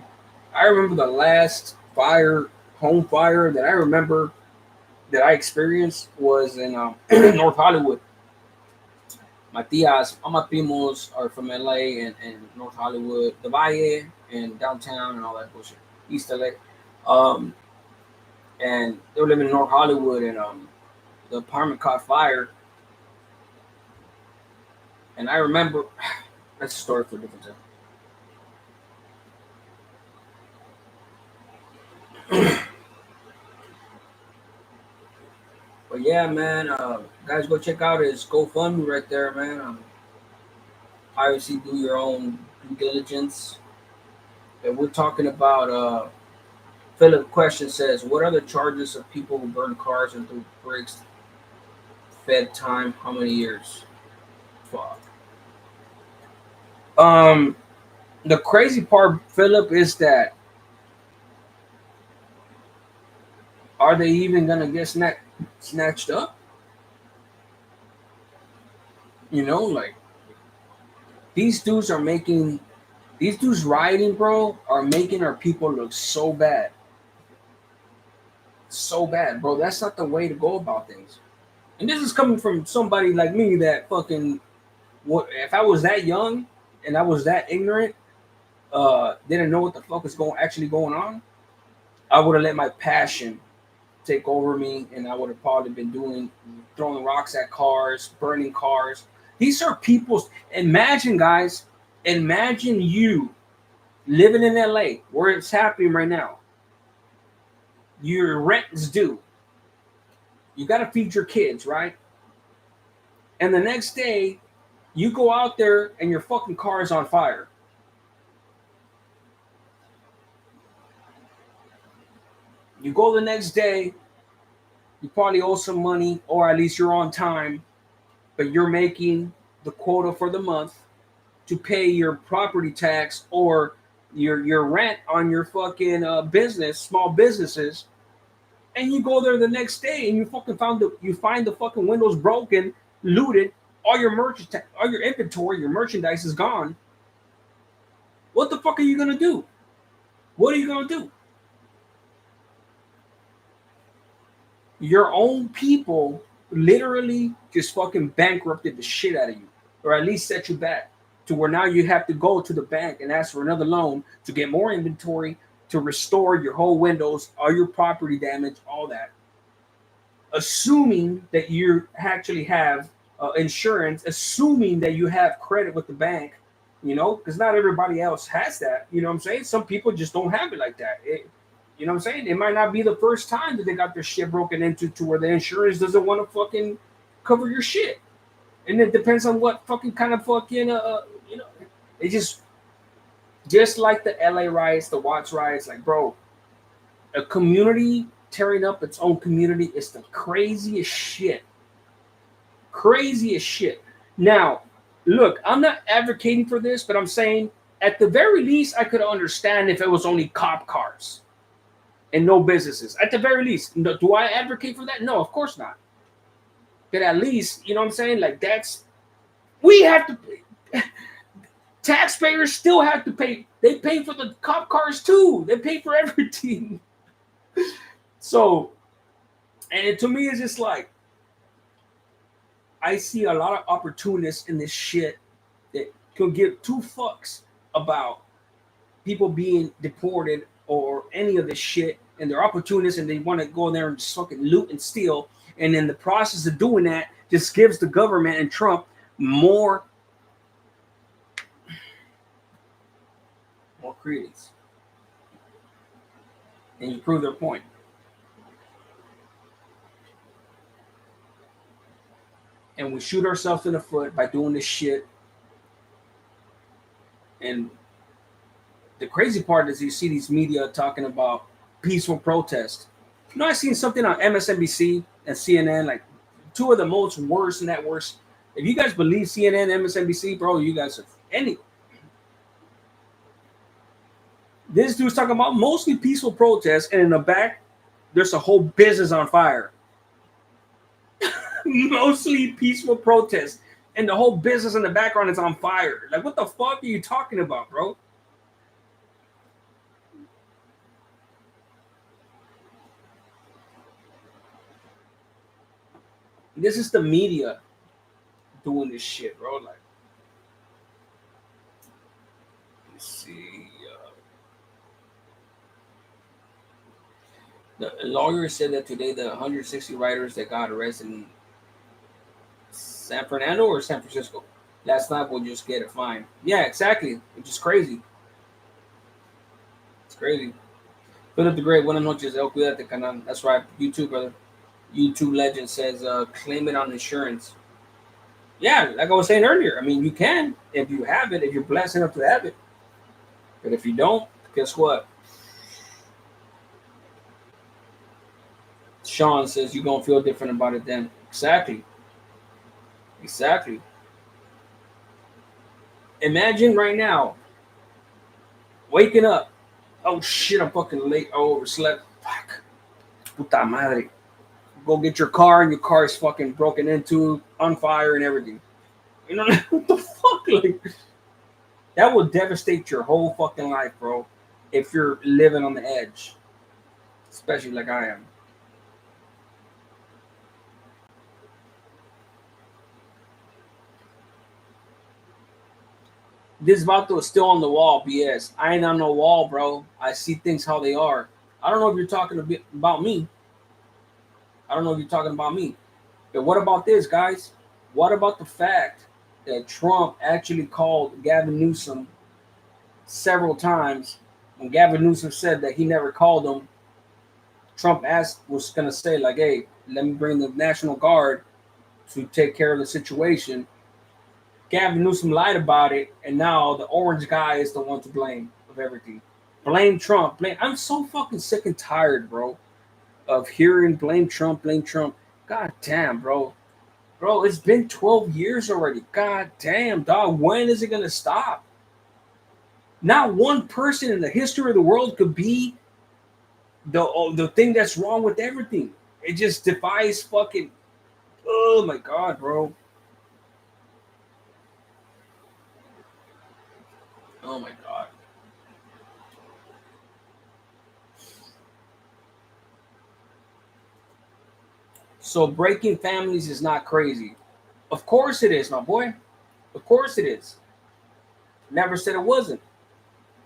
I remember the last home fire that I remember that I experienced was in North Hollywood. All my primos are from LA and North Hollywood, the Valle, and downtown and all that bullshit. East LA. Um, and they were living in North Hollywood, and the apartment caught fire. And I remember that's a story for a different time. But yeah, man, guys, go check out his GoFundMe right there, man. Obviously, do your own due diligence. And we're talking about Philip question says, what are the charges of people who burn cars and threw bricks? Fed time? How many years? Fuck. Um, the crazy part, Philip, is that are they even gonna get snatched up? You know, like These dudes are making these dudes rioting, bro, are making our people look so bad. So bad, bro. That's not the way to go about things. And this is coming from somebody like me that fucking what if I was that young and I was that ignorant, didn't know what the fuck was going on, I would have let my passion take over me, and I would have probably been doing throwing rocks at cars, burning cars. These are people's. Imagine, guys. Imagine you living in LA where it's happening right now. Your rent is due. You got to feed your kids, right? And the next day, you go out there and your fucking car is on fire. You go the next day, you probably owe some money, or at least you're on time, but you're making the quota for the month to pay your property tax or your rent on your fucking business, small businesses, and you go there the next day and you find the fucking windows broken, looted, all your inventory, your merchandise is gone. What the fuck are you gonna do? What are you gonna do? Your own people literally just fucking bankrupted the shit out of you, or at least set you back to where now you have to go to the bank and ask for another loan to get more inventory to restore your whole windows, all your property damage, all that. Assuming that you actually have insurance, assuming that you have credit with the bank, because not everybody else has that. You know what I'm saying? Some people just don't have it like that. You know what I'm saying? It might not be the first time that they got their shit broken into to where the insurance doesn't want to fucking cover your shit. And it depends on what fucking kind of fucking you know, it just like the LA riots, the Watts riots, like bro, a community tearing up its own community is the craziest shit. Craziest shit. Now, look, I'm not advocating for this, but I'm saying at the very least I could understand if it was only cop cars and no businesses. At the very least. No, do I advocate for that? No, of course not. But at least, you know what I'm saying? Like that's we have to taxpayers still have to pay. They pay for the cop cars too. They pay for everything. So, and to me, it's just like I see a lot of opportunists in this shit that could give two fucks about people being deported or any of this shit, and they're opportunists and they want to go in there and just fucking loot and steal. And in the process of doing that, just gives the government and Trump more credence. And you prove their point. And we shoot ourselves in the foot by doing this shit. And the crazy part is you see these media talking about peaceful protest. I seen something on MSNBC and CNN, like two of the most worst networks. If you guys believe CNN, MSNBC, bro, you guys are any. This dude's talking about mostly peaceful protests, and in the back, there's a whole business on fire. Mostly peaceful protests, and the whole business in the background is on fire. Like, what the fuck are you talking about, bro? This is the media doing this shit, bro. Like, let's see. The lawyer said that today the 160 writers that got arrested in San Fernando or San Francisco last night will just get a fine. Yeah, exactly. Which is crazy. It's crazy. Philip the Great, buenas noches. El Cuídate, canal. That's right. YouTube, brother. YouTube legend says, claim it on insurance. Yeah, like I was saying earlier. I mean, you can if you have it, if you're blessed enough to have it. But if you don't, guess what? Sean says you're gonna feel different about it then. Exactly. Exactly. Imagine right now waking up. Oh shit, I'm fucking late. Oh, overslept. Fuck. Puta madre. Go get your car and your car is fucking broken into, on fire and everything. You know what the fuck? Like, That will devastate your whole fucking life, bro. If you're living on the edge, especially like I am. This Vato is still on the wall, BS. I ain't on no wall, bro. I see things how they are. I don't know if you're talking a bit about me. I don't know if you're talking about me. But what about this, guys? What about the fact that Trump actually called Gavin Newsom several times? When Gavin Newsom said that he never called him, Trump asked was gonna say like, "Hey, let me bring the National Guard to take care of the situation." Gavin Newsom lied about it, and now the orange guy is the one to blame of everything. Blame Trump. Blame. I'm so fucking sick and tired, bro, of hearing blame Trump, blame Trump. God damn, bro. Bro, it's been 12 years already. God damn, dog. When is it gonna stop? Not one person in the history of the world could be the thing that's wrong with everything. It just defies fucking. Oh my god, bro. Oh my god. So breaking families is not crazy. Of course it is, my boy. Of course it is. Never said it wasn't.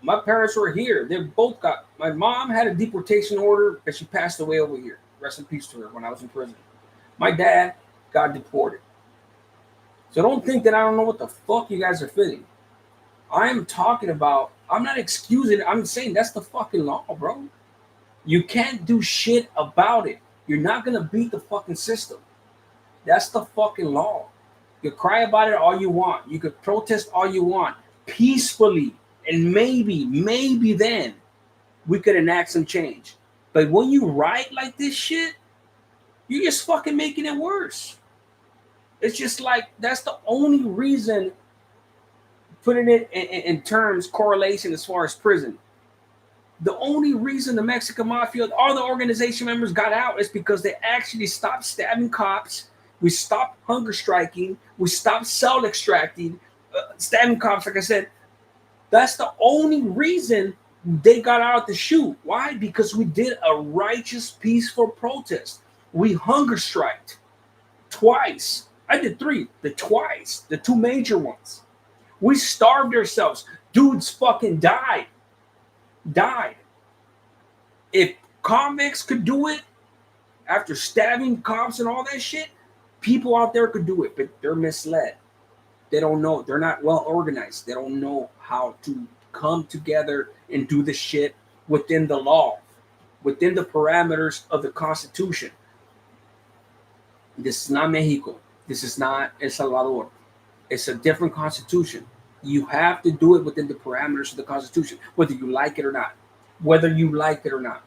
My parents were here. They both got. My mom had a deportation order, but she passed away over here. Rest in peace to her when I was in prison. My dad got deported. So don't think that I don't know what the fuck you guys are feeling. I am talking about. I'm not excusing it. I'm saying that's the fucking law, bro. You can't do shit about it. You're not gonna beat the fucking system. That's the fucking law. You cry about it all you want. You could protest all you want peacefully, and maybe then we could enact some change. But when you write like this shit, you're just fucking making it worse. It's just like that's the only reason putting it in terms correlation as far as prison. The only reason the Mexican mafia, all the organization members got out is because they actually stopped stabbing cops. We stopped hunger striking. We stopped cell extracting, stabbing cops. Like I said, that's the only reason they got out the chute. Why? Because we did a righteous, peaceful protest. We hunger striked twice. I did three, the two major ones. We starved ourselves. Dudes fucking died. If convicts could do it after stabbing cops and all that shit, people out there could do it, but they're misled. They don't know. They're not well organized. They don't know how to come together and do the shit within the law, within the parameters of the Constitution. This is not Mexico. This is not El Salvador. It's a different Constitution. You have to do it within the parameters of the Constitution, whether you like it or not. Whether you like it or not.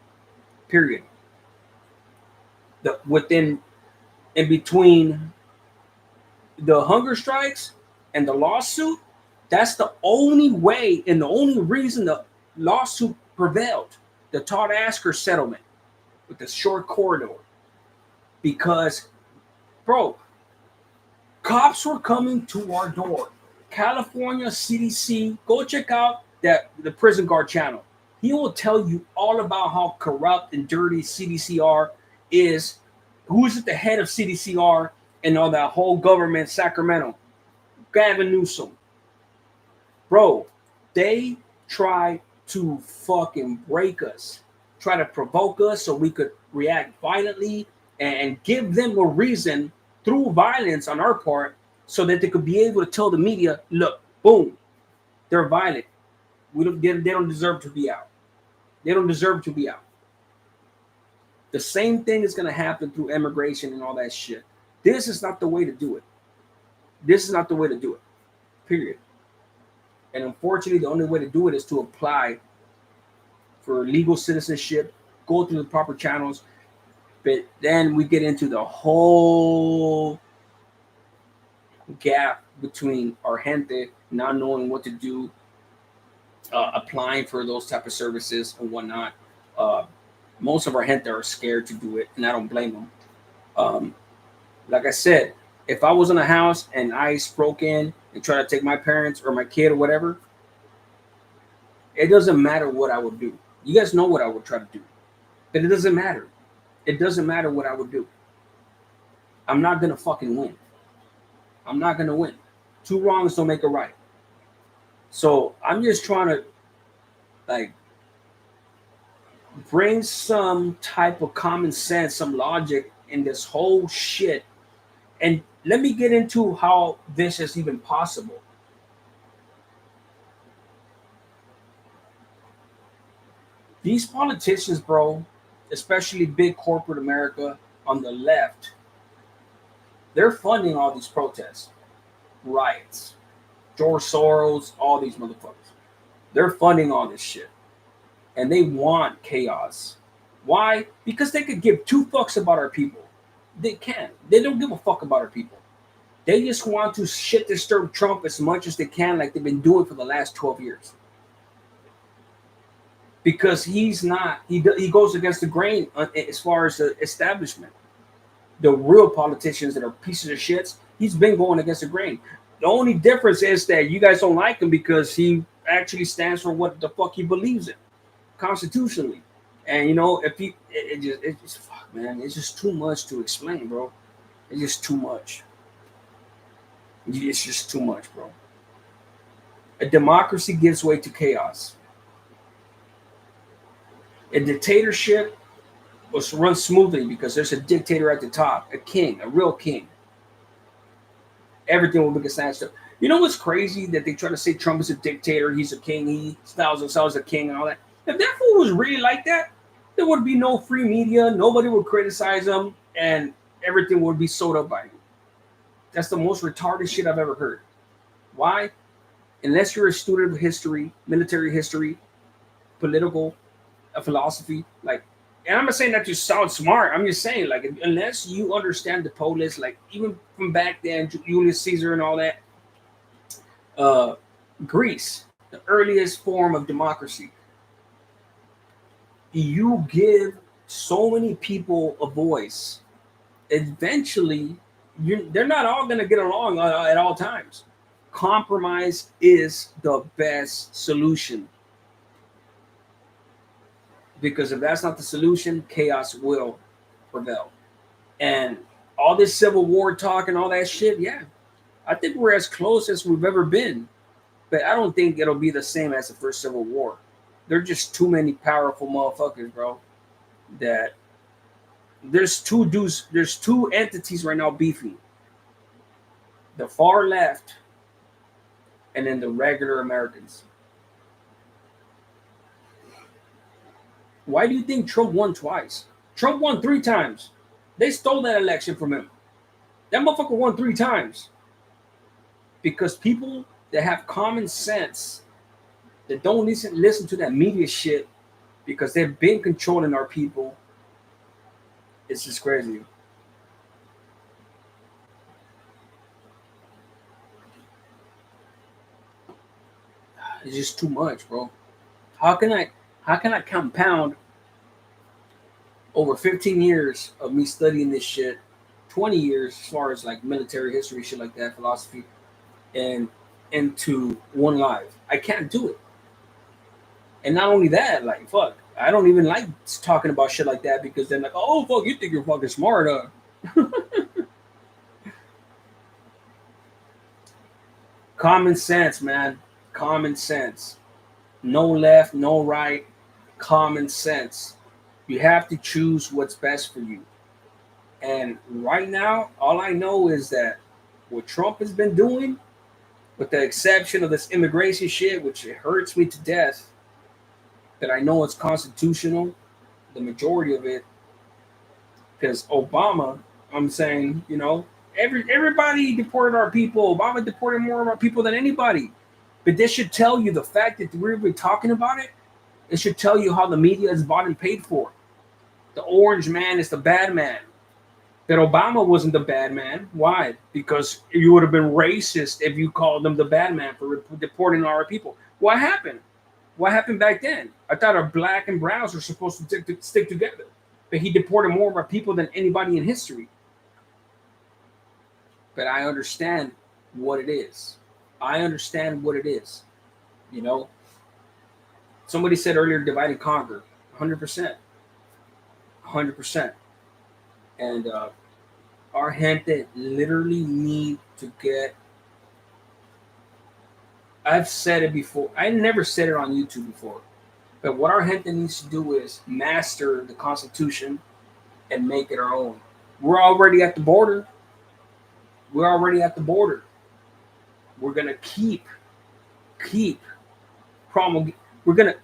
Period. Within in between the hunger strikes and the lawsuit, that's the only way and the only reason the lawsuit prevailed. The Todd Asker settlement with the short corridor. Because, bro, cops were coming to our door. California CDC, go check out the prison guard channel. He will tell you all about how corrupt and dirty CDCR is, who's at the head of CDCR and all that whole government, Sacramento. Gavin Newsom. Bro, they try to fucking break us, try to provoke us so we could react violently and give them a reason through violence on our part so that they could be able to tell the media, look, boom, they're violent. They don't deserve to be out. They don't deserve to be out. The same thing is going to happen through immigration and all that shit. This is not the way to do it. This is not the way to do it. Period. And unfortunately, the only way to do it is to apply for legal citizenship, go through the proper channels. But then we get into the whole gap between our gente not knowing what to do, applying for those type of services and whatnot. Uh, Most of our gente are scared to do it, and I don't blame them. Um, like I said, if I was in a house and ICE broke in and tried to take my parents or my kid or whatever, It doesn't matter what I would do. You guys know what I would try to do, but it doesn't matter. It doesn't matter what I would do. I'm not gonna fucking win. I'm not gonna win. Two wrongs don't make a right. So I'm just trying to like bring some type of common sense, some logic in this whole shit. And let me get into how this is even possible. These politicians, bro, especially big corporate America on the left, they're funding all these protests, riots, George Soros, all these motherfuckers. They're funding all this shit. And they want chaos. Why? Because they could give two fucks about our people. They can. They don't give a fuck about our people. They just want to shit disturb Trump as much as they can, like they've been doing for the last 12 years. Because he's not, he goes against the grain as far as the establishment. The real politicians that are pieces of shits, he's been going against the grain. The only difference is that you guys don't like him because he actually stands for what the fuck he believes in constitutionally. And you know, if he, it just fuck, man, it's just too much to explain, bro. It's just too much. It's just too much, bro. A democracy gives way to chaos. A dictatorship was run smoothly because there's a dictator at the top, a king, a real king. Everything will be snatched up. You know what's crazy? That they try to say Trump is a dictator, he's a king, he styles himself as a king and all that. If that fool was really like that, there would be no free media, nobody would criticize him, and everything would be sewed up by him. That's the most retarded shit I've ever heard. Why? Unless you're a student of history, military history, political philosophy, like, and I'm not saying that to sound smart. I'm just saying, like, unless you understand the polis, like, even from back then, Julius Caesar and all that, uh, Greece, the earliest form of democracy, you give so many people a voice. Eventually, they're not all going to get along at all times. Compromise is the best solution. Because if that's not the solution, chaos will prevail. And all this civil war talk and all that shit, yeah, I think we're as close as we've ever been. But I don't think it'll be the same as the first Civil War. There are just too many powerful motherfuckers, bro. That there's two entities right now beefing. The far left and then the regular Americans. Why do you think Trump won twice? Trump won three times. They stole that election from him. That motherfucker won three times. Because people that have common sense, that don't listen to that media shit, because they've been controlling our people, it's just crazy. It's just too much, bro. How can I compound over 15 years of me studying this shit, 20 years as far as like military history, shit like that, philosophy, and into one life? I can't do it. And not only that, like, fuck, I don't even like talking about shit like that because then like, oh fuck, you think you're fucking smart, Common sense, man. Common sense. No left, no right. Common sense. You have to choose what's best for you. And right now, all I know is that what Trump has been doing, with the exception of this immigration shit, which it hurts me to death, that I know it's constitutional, the majority of it, because Obama, I'm saying, you know, everybody deported our people. Obama deported more of our people than anybody. But this should tell you the fact that we're really talking about it. It should tell you how the media is bought and paid for. The orange man is the bad man. That Obama wasn't the bad man. Why? Because you would have been racist if you called them the bad man for deporting our people. What happened? What happened back then? I thought our black and browns were supposed to stick together. But he deported more of our people than anybody in history. But I understand what it is. I understand what it is. You know? Somebody said earlier, divide and conquer. 100%, 100%. And our gente literally need to get. I've said it before. I never said it on YouTube before. But what our gente needs to do is master the Constitution and make it our own. We're already at the border. We're already at the border. We're gonna keep promulgate. We're gonna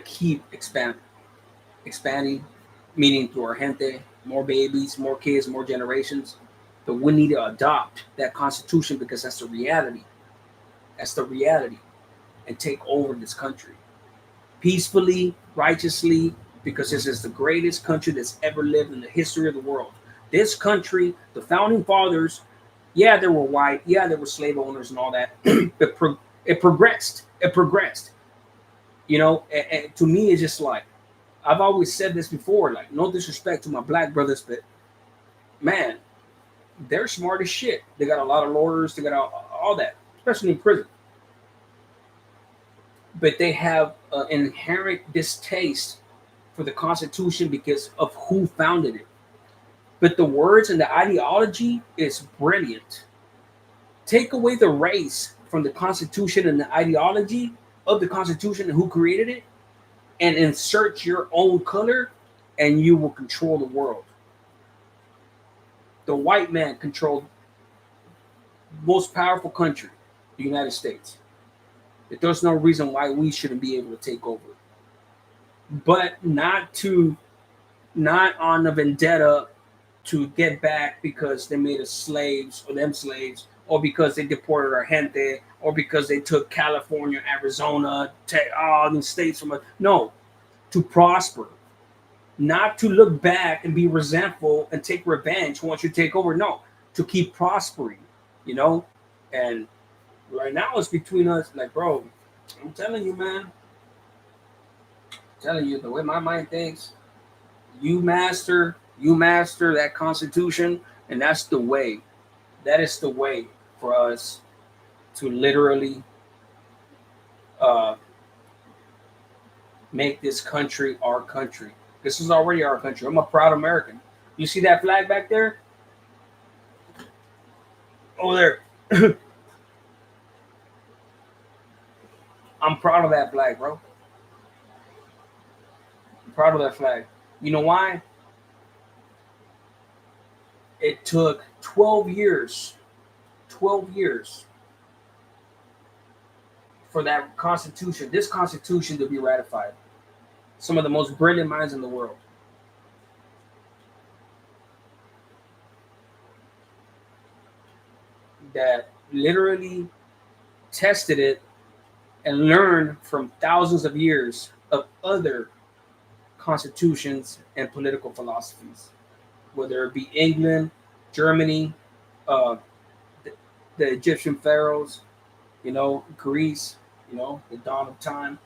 keep expanding, meaning through our gente, more babies, more kids, more generations. But we need to adopt that Constitution because that's the reality. That's the reality, and take over this country peacefully, righteously, because this is the greatest country that's ever lived in the history of the world. This country, the founding fathers, yeah, they were white, yeah, they were slave owners and all that, but it progressed. It progressed. And to me, it's just like I've always said this before. Like, no disrespect to my black brothers, but man, they're smart as shit. They got a lot of lawyers. They got all that, especially in prison. But they have an inherent distaste for the Constitution because of who founded it. But the words and the ideology is brilliant. Take away the race from the Constitution and the ideology of the Constitution and who created it, and insert your own color, and you will control the world. The white man controlled the most powerful country, the United States. There's no reason why we shouldn't be able to take over, but not on a vendetta to get back because they made us slaves or them slaves, or because they deported our gente, or because they took California, Arizona, all these states from us. No, to prosper, not to look back and be resentful and take revenge once you take over. No, to keep prospering, you know. And right now it's between us. Like, bro, I'm telling you, man. I'm telling you, the way my mind thinks, you master that Constitution, and that's the way. That is the way for us to literally uh, make this country our country. This is already our country. I'm a proud American. You see that flag back there? Over there. I'm proud of that flag, bro. I'm proud of that flag. You know why? It took 12 years, 12 years for that Constitution, this Constitution to be ratified. Some of the most brilliant minds in the world. That literally tested it and learned from thousands of years of other constitutions and political philosophies, whether it be England, Germany, uh, the, the Egyptian pharaohs, Greece, the dawn of time.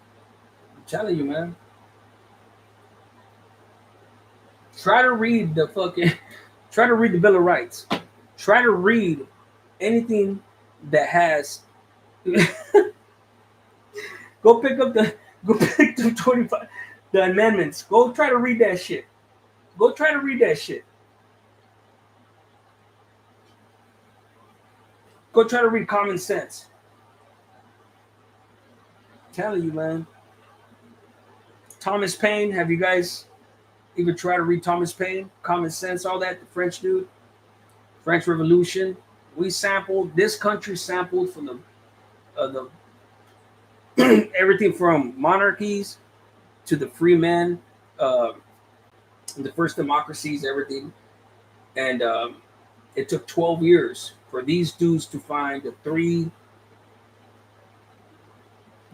I'm telling you, man. Try to read the fucking, try to read the Bill of Rights. Try to read anything that has. Go pick up the, go pick the 25, the amendments. Go try to read that shit. Go try to read that shit. Go try to read common sense. I'm telling you, man. Thomas Paine. Have you guys even tried to read Thomas Paine? Common Sense, all that. The French dude. French Revolution. We sampled. This country sampled from the everything from monarchies to the free men, uh, the first democracies, everything. And it took 12 years for these dudes to find the three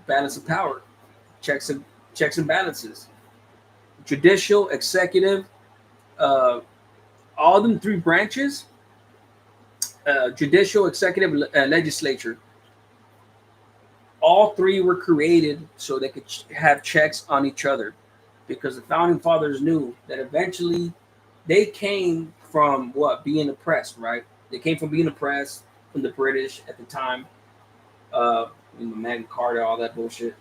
balance of power, checks and balances, judicial, executive, uh, all them three branches, judicial, executive, legislature. All three were created so they could have checks on each other, because the founding fathers knew that eventually they came from what, being oppressed, right? They came from being oppressed from the British at the time, uh, Magna Carta, all that bullshit.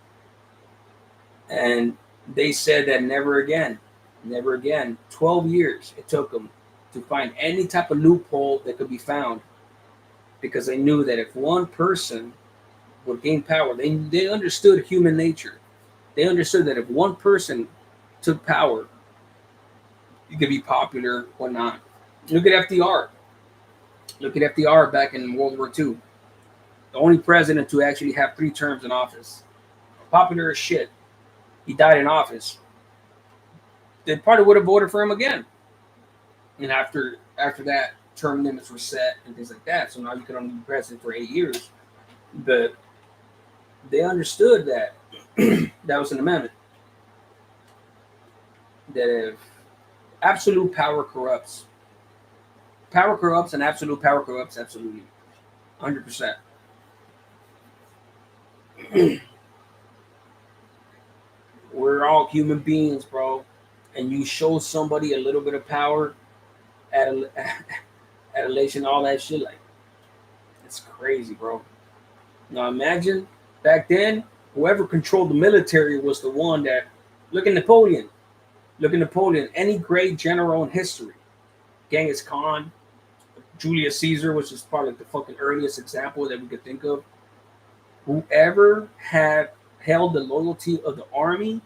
And they said that never again, never again. 12 years it took them to find any type of loophole that could be found because they knew that if one person would gain power, they understood human nature. They understood that if one person took power, you could be popular or not. Look at FDR. Look at FDR back in World War II. The only president to actually have 3 terms in office. Popular as shit. He died in office. They probably would have voted for him again. And after that, term limits were set and things like that. So now you can only be president for 8 years. But they understood that that was an amendment. That if absolute power corrupts, power corrupts and absolute power corrupts absolutely. 100%. We're all human beings, bro. And you show somebody a little bit of power, adulation, all that shit, like, it's crazy, bro. Now imagine back then, whoever controlled the military was the one that, look at Napoleon. Look at Napoleon. Any great general in history. Genghis Khan, Julius Caesar, which is probably the fucking earliest example that we could think of. Whoever had held the loyalty of the army,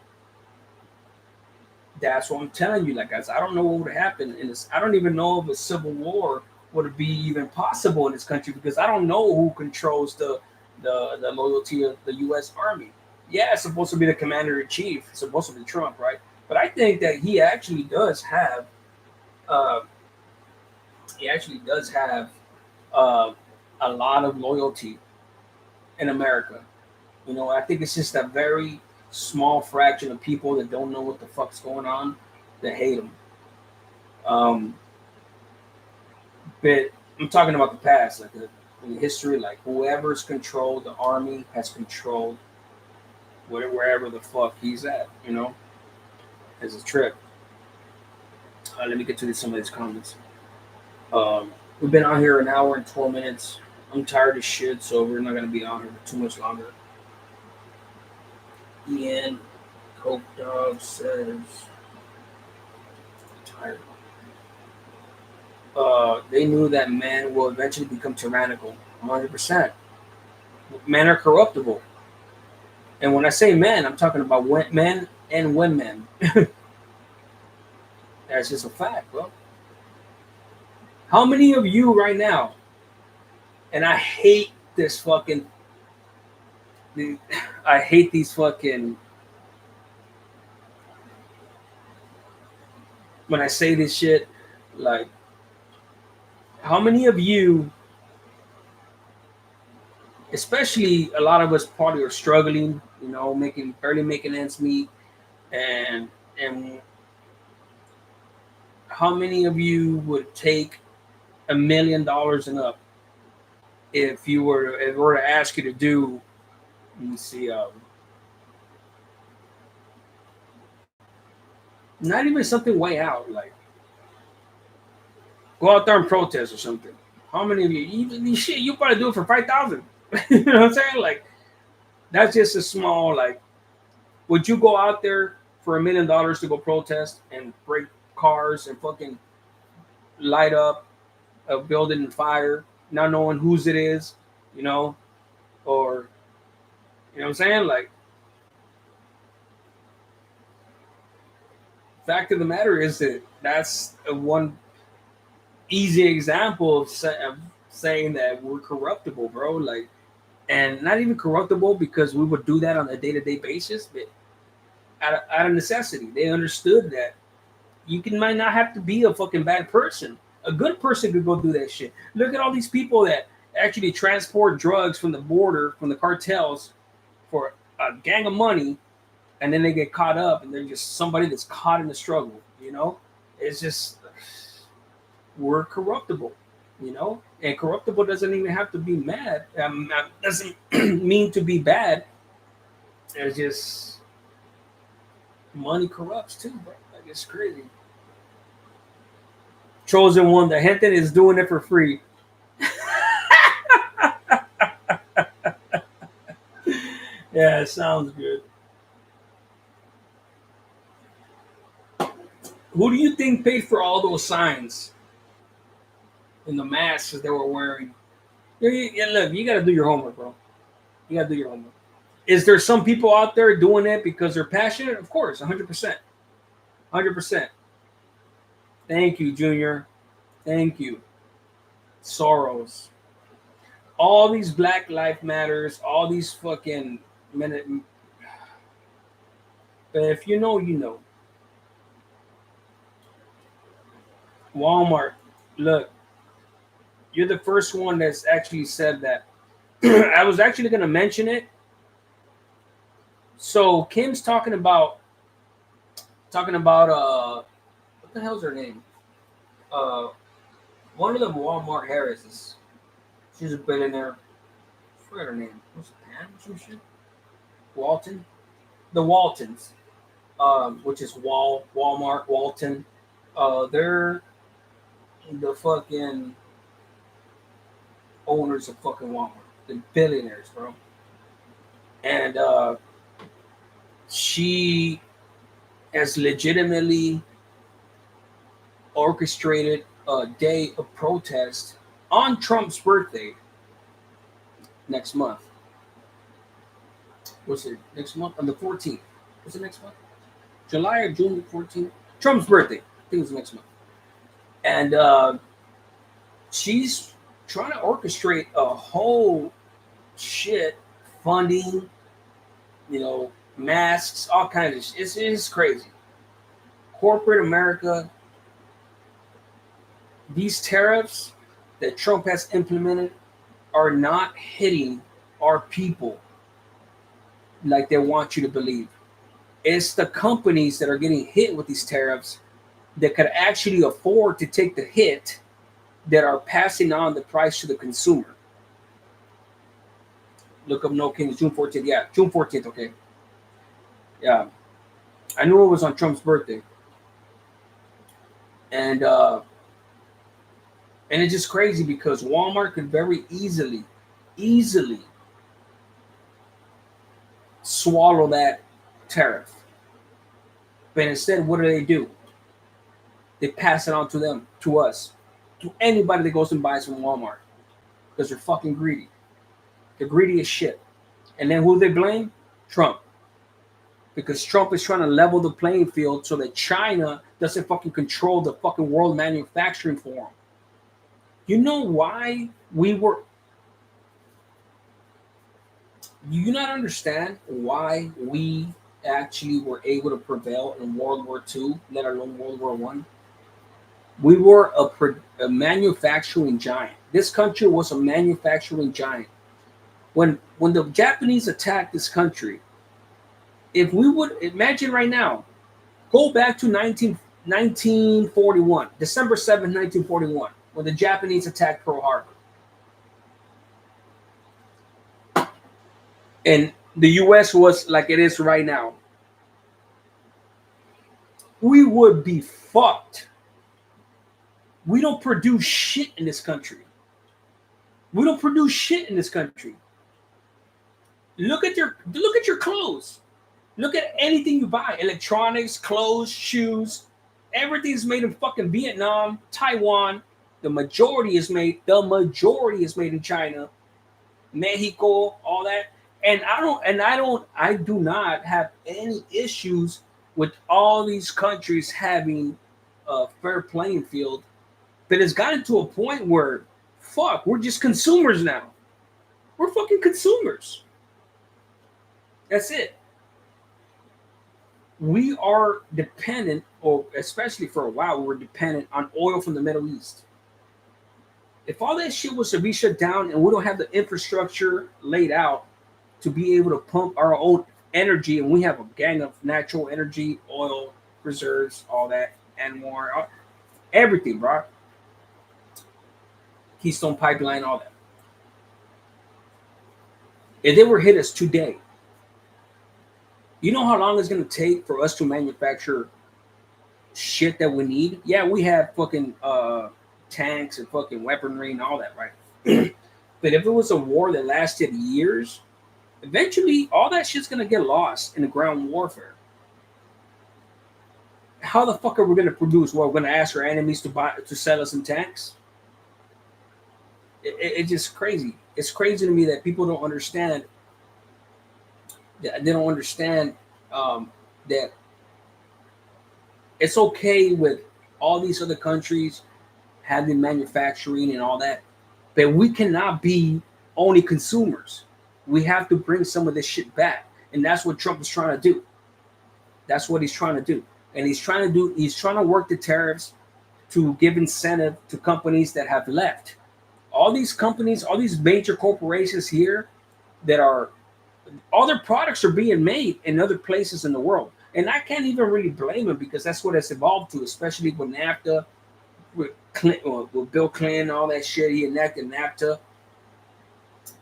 that's what I'm telling you. Like, guys, I don't know what would happen in this. I don't even know if a civil war would be even possible in this country because I don't know who controls the loyalty of the U.S. Army. Yeah, it's supposed to be the commander in chief. It's supposed to be Trump, right? But I think that uh, he actually does have uh, a lot of loyalty in America. I think it's just a very small fraction of people that don't know what the fuck's going on that hate him. Um, but I'm talking about the past, like in history, like whoever's controlled the army has controlled wherever the fuck he's at, as a trip. Let me get to some of these comments. We've been on here an hour and 12 minutes. I'm tired as shit, so we're not gonna be on here for too much longer. Ian Coke Dog says tired. They knew that men will eventually become tyrannical. 100%. Men are corruptible. And when I say men, I'm talking about men and women. That's just a fact, bro. How many of you right now, and I hate this fucking, I hate these fucking, when I say this shit, like, how many of you, especially a lot of us probably are struggling, barely making ends meet, and how many of you would take $1 million and up if it were to ask you to do, let me see, not even something way out, like go out there and protest or something. How many of you probably do it for 5,000? You know what I'm saying? Like, that's just a small, like, would you go out there for $1 million to go protest and break cars and fucking light up a building in fire, not knowing whose it is, or, you know what I'm saying? Like, fact of the matter is that that's one easy example of saying that we're corruptible, bro. Like, and not even corruptible because we would do that on a day-to-day basis, but out of necessity. They understood that might not have to be a fucking bad person. A good person could go do that shit. Look at all these people that actually transport drugs from the border, from the cartels, for a gang of money, and then they get caught up, and they're just somebody that's caught in the struggle. It's just, we're corruptible. And corruptible doesn't even have to be mad. Doesn't mean to be bad. It's just money corrupts too, bro. Like, it's crazy. Chosen one, the Henton is doing it for free. Yeah, it sounds good. Who do you think paid for all those signs and the masks that they were wearing? Yeah, look, you got to do your homework, bro. You got to do your homework. Is there some people out there doing it because they're passionate? Of course, 100%. 100%. Thank you, Junior. Thank you. Soros. All these Black Life Matters, all these fucking minute. But if you know, you know. Walmart. Look, you're the first one that's actually said that. I was actually going to mention it. So Kim's talking about what the hell's her name? Uh One of them, Walmart Harris's. She's a billionaire. I forgot her name. What's it, Pam or some shit? Walton? The Waltons. Which is Walmart, Walton. They're the fucking owners of fucking Walmart. The billionaires, bro. And she has legitimately orchestrated a day of protest on Trump's birthday next month. What's it? Next month? On the 14th. What's it next month? July or June 14th? Trump's birthday. I think it's next month. And she's trying to orchestrate a whole shit funding, masks, all kinds of shit. It's crazy. Corporate America, these tariffs that Trump has implemented are not hitting our people like they want you to believe. It's the companies that are getting hit with these tariffs that could actually afford to take the hit that are passing on the price to the consumer. Look up No Kings, June 14th. Yeah, June 14th, okay. Yeah. I knew it was on Trump's birthday. And it's just crazy because Walmart could very easily swallow that tariff. But instead, what do? They pass it on to them, to us, to anybody that goes and buys from Walmart. Because they're fucking greedy. They're greedy as shit. And then who they blame? Trump. Because Trump is trying to level the playing field so that China doesn't fucking control the fucking world manufacturing for them. You know why we were... Do you not understand why we actually were able to prevail in World War II, let alone World War One? We were a manufacturing giant. This country was a manufacturing giant. When the Japanese attacked this country, if we would imagine right now, go back to 1941, December 7th, 1941, when the Japanese attacked Pearl Harbor. And the US was like it is right now. We would be fucked. We don't produce shit in this country. We don't produce shit in this country. Look at your clothes. Look at anything you buy. Electronics, clothes, shoes. Everything's made in fucking Vietnam, Taiwan. The majority is made in China, Mexico, all that. And I do not have any issues with all these countries having a fair playing field. But it's gotten to a point where, fuck, we're just consumers now. We're fucking consumers. That's it. We are dependent, or especially for a while, we were dependent on oil from the Middle East. If all that shit was to be shut down and we don't have the infrastructure laid out to be able to pump our own energy, and we have a gang of natural energy, oil reserves, all that, and more, everything, bro. Keystone Pipeline, all that. If they were hit us today, you know how long it's going to take for us to manufacture shit that we need? Yeah, we have fucking tanks and fucking weaponry and all that, right? But if it was a war that lasted years, Eventually, all that shit's gonna get lost in the ground warfare. How the fuck are we gonna produce? Well, we're gonna ask our enemies to sell us some tanks. It's just crazy. It's crazy to me that people don't understand. That they don't understand that it's okay with all these other countries having manufacturing and all that, but we cannot be only consumers. We have to bring some of this shit back, and that's what Trump is trying to do. That's what he's trying to do, and he's trying to do. He's trying to work the tariffs to give incentive to companies that have left. All these companies, all these major corporations here that are all their products are being made in other places in the world. And I can't even really blame them because that's what it's evolved to, especially with NAFTA, with Clinton, with Bill Clinton, all that shit. He enacted NAFTA.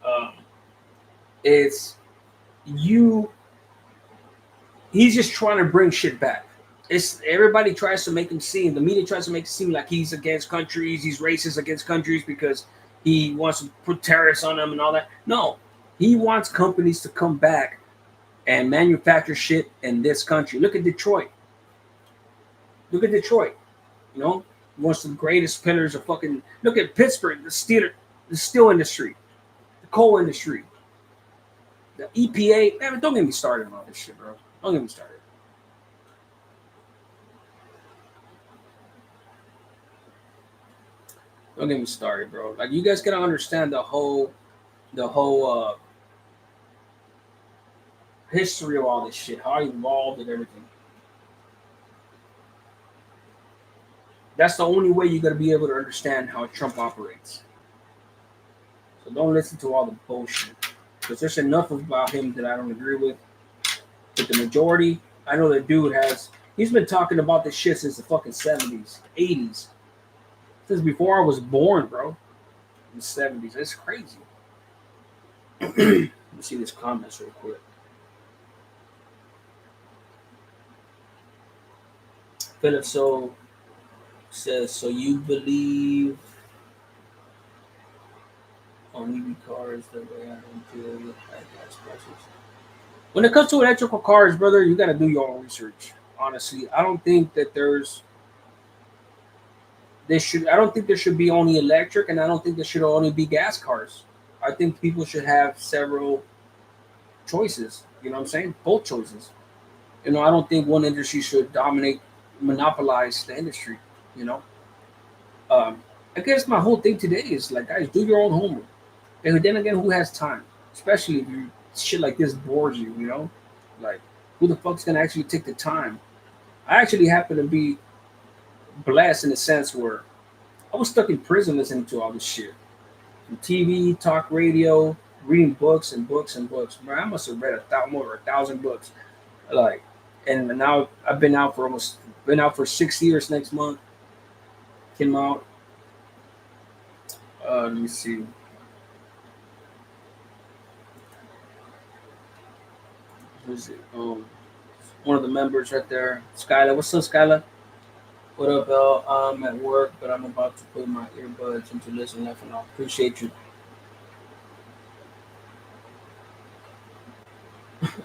Um, it's you. He's just trying to bring shit back. It's everybody tries to make him seem. The media tries to make it seem like he's against countries. He's racist against countries because he wants to put tariffs on them and all that. No, he wants companies to come back and manufacture shit in this country. Look at Detroit. Look at Detroit. You know, one of the greatest pillars of fucking. Look at Pittsburgh, the steel industry, the coal industry, the EPA. Man, don't get me started on all this shit, bro. Don't get me started. Don't get me started, bro. Like you guys gotta understand the whole history of all this shit, how it evolved and everything. That's the only way you're gonna be able to understand how Trump operates. So don't listen to all the bullshit. Because there's enough about him that I don't agree with. But the majority, I know that dude has. He's been talking about this shit since the fucking 70s, 80s, since before I was born, bro. In the 70s, it's crazy. Let me see this comments real quick. Philip So says, so you believe on EV cars the way I don't feel with high gas prices? When it comes to electrical cars, brother, you got to do your own research. Honestly, I don't think that I don't think there should be only electric, and I don't think there should only be gas cars. I think people should have several choices. You know what I'm saying? Both choices. You know, I don't think one industry should dominate, monopolize the industry. You know, um, I guess my whole thing today is like, guys, do your own homework. And then again, who has time? Especially if you shit like this bores you. You know, like who the fuck's gonna actually take the time? I actually happen to be blessed in a sense where I was stuck in prison listening to all this shit. From TV, talk radio, reading books and books and books. Man, I must have read more than 1,000 books. Like, and now I've been out for 6 years next month. Came out. Let me see. Who's it? One of the members right there, Skylar. What's up, Skylar? What up, Bell? I'm at work, but I'm about to put my earbuds in to listen left and all. Appreciate you.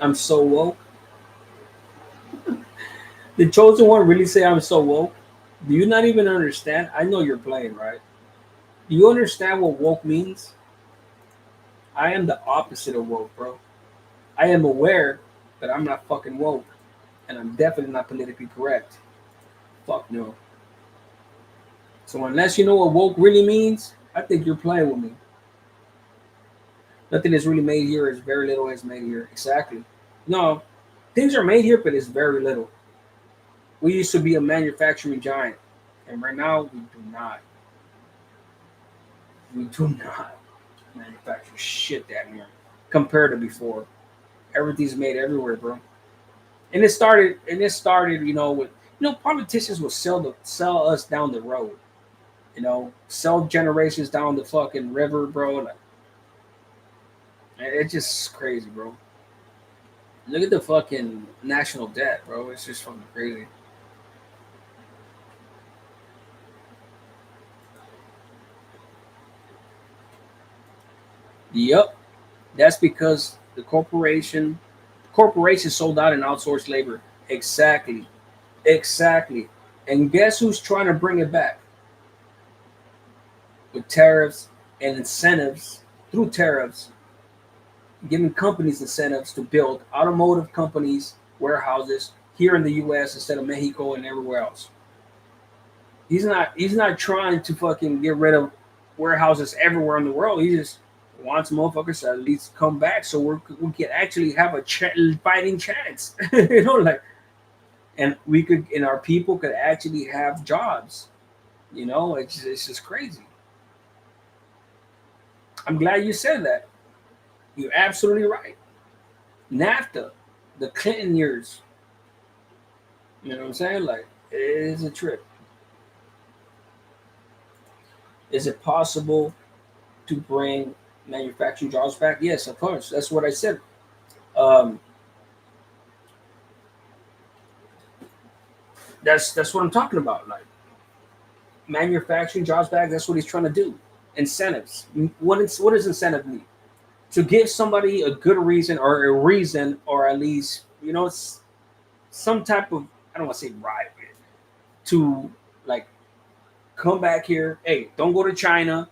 I'm so woke. The chosen one really say I'm so woke? Do you not even understand? I know you're playing, right? Do you understand what woke means? I am the opposite of woke, bro. I am aware, but I'm not fucking woke. And I'm definitely not politically correct. Fuck no. So unless you know what woke really means, I think you're playing with me. Nothing is really made here. Is very little is made here. Exactly. No, things are made here, but it's very little. We used to be a manufacturing giant, and right now we do not. We do not manufacture shit that near compared to before. Everything's made everywhere, bro. And it started. And it started, with politicians will sell us down the road. Sell generations down the fucking river, bro. Like, it's just crazy, bro. Look at the fucking national debt, bro. It's just fucking crazy. Yep, that's because The corporation sold out and outsourced labor. Exactly. Exactly. And guess who's trying to bring it back with tariffs and incentives through tariffs, giving companies incentives to build automotive companies, warehouses here in the US instead of Mexico and everywhere else. He's not trying to fucking get rid of warehouses everywhere in the world. He just wants motherfuckers to at least come back so we can actually have a fighting chance. Like, and we could and our people could actually have jobs. It's just crazy. I'm glad you said that. You're absolutely right. NAFTA, the Clinton years. You know what I'm saying? Like, it is a trip. Is it possible to bring manufacturing jobs back? Yes, of course. That's what I said. Um, that's what I'm talking about. Like, manufacturing jobs back. That's what he's trying to do. Incentives. What does incentive mean? To give somebody a good reason or a reason, or at least it's some type of, I don't want to say right, to like come back here. Hey, don't go to China.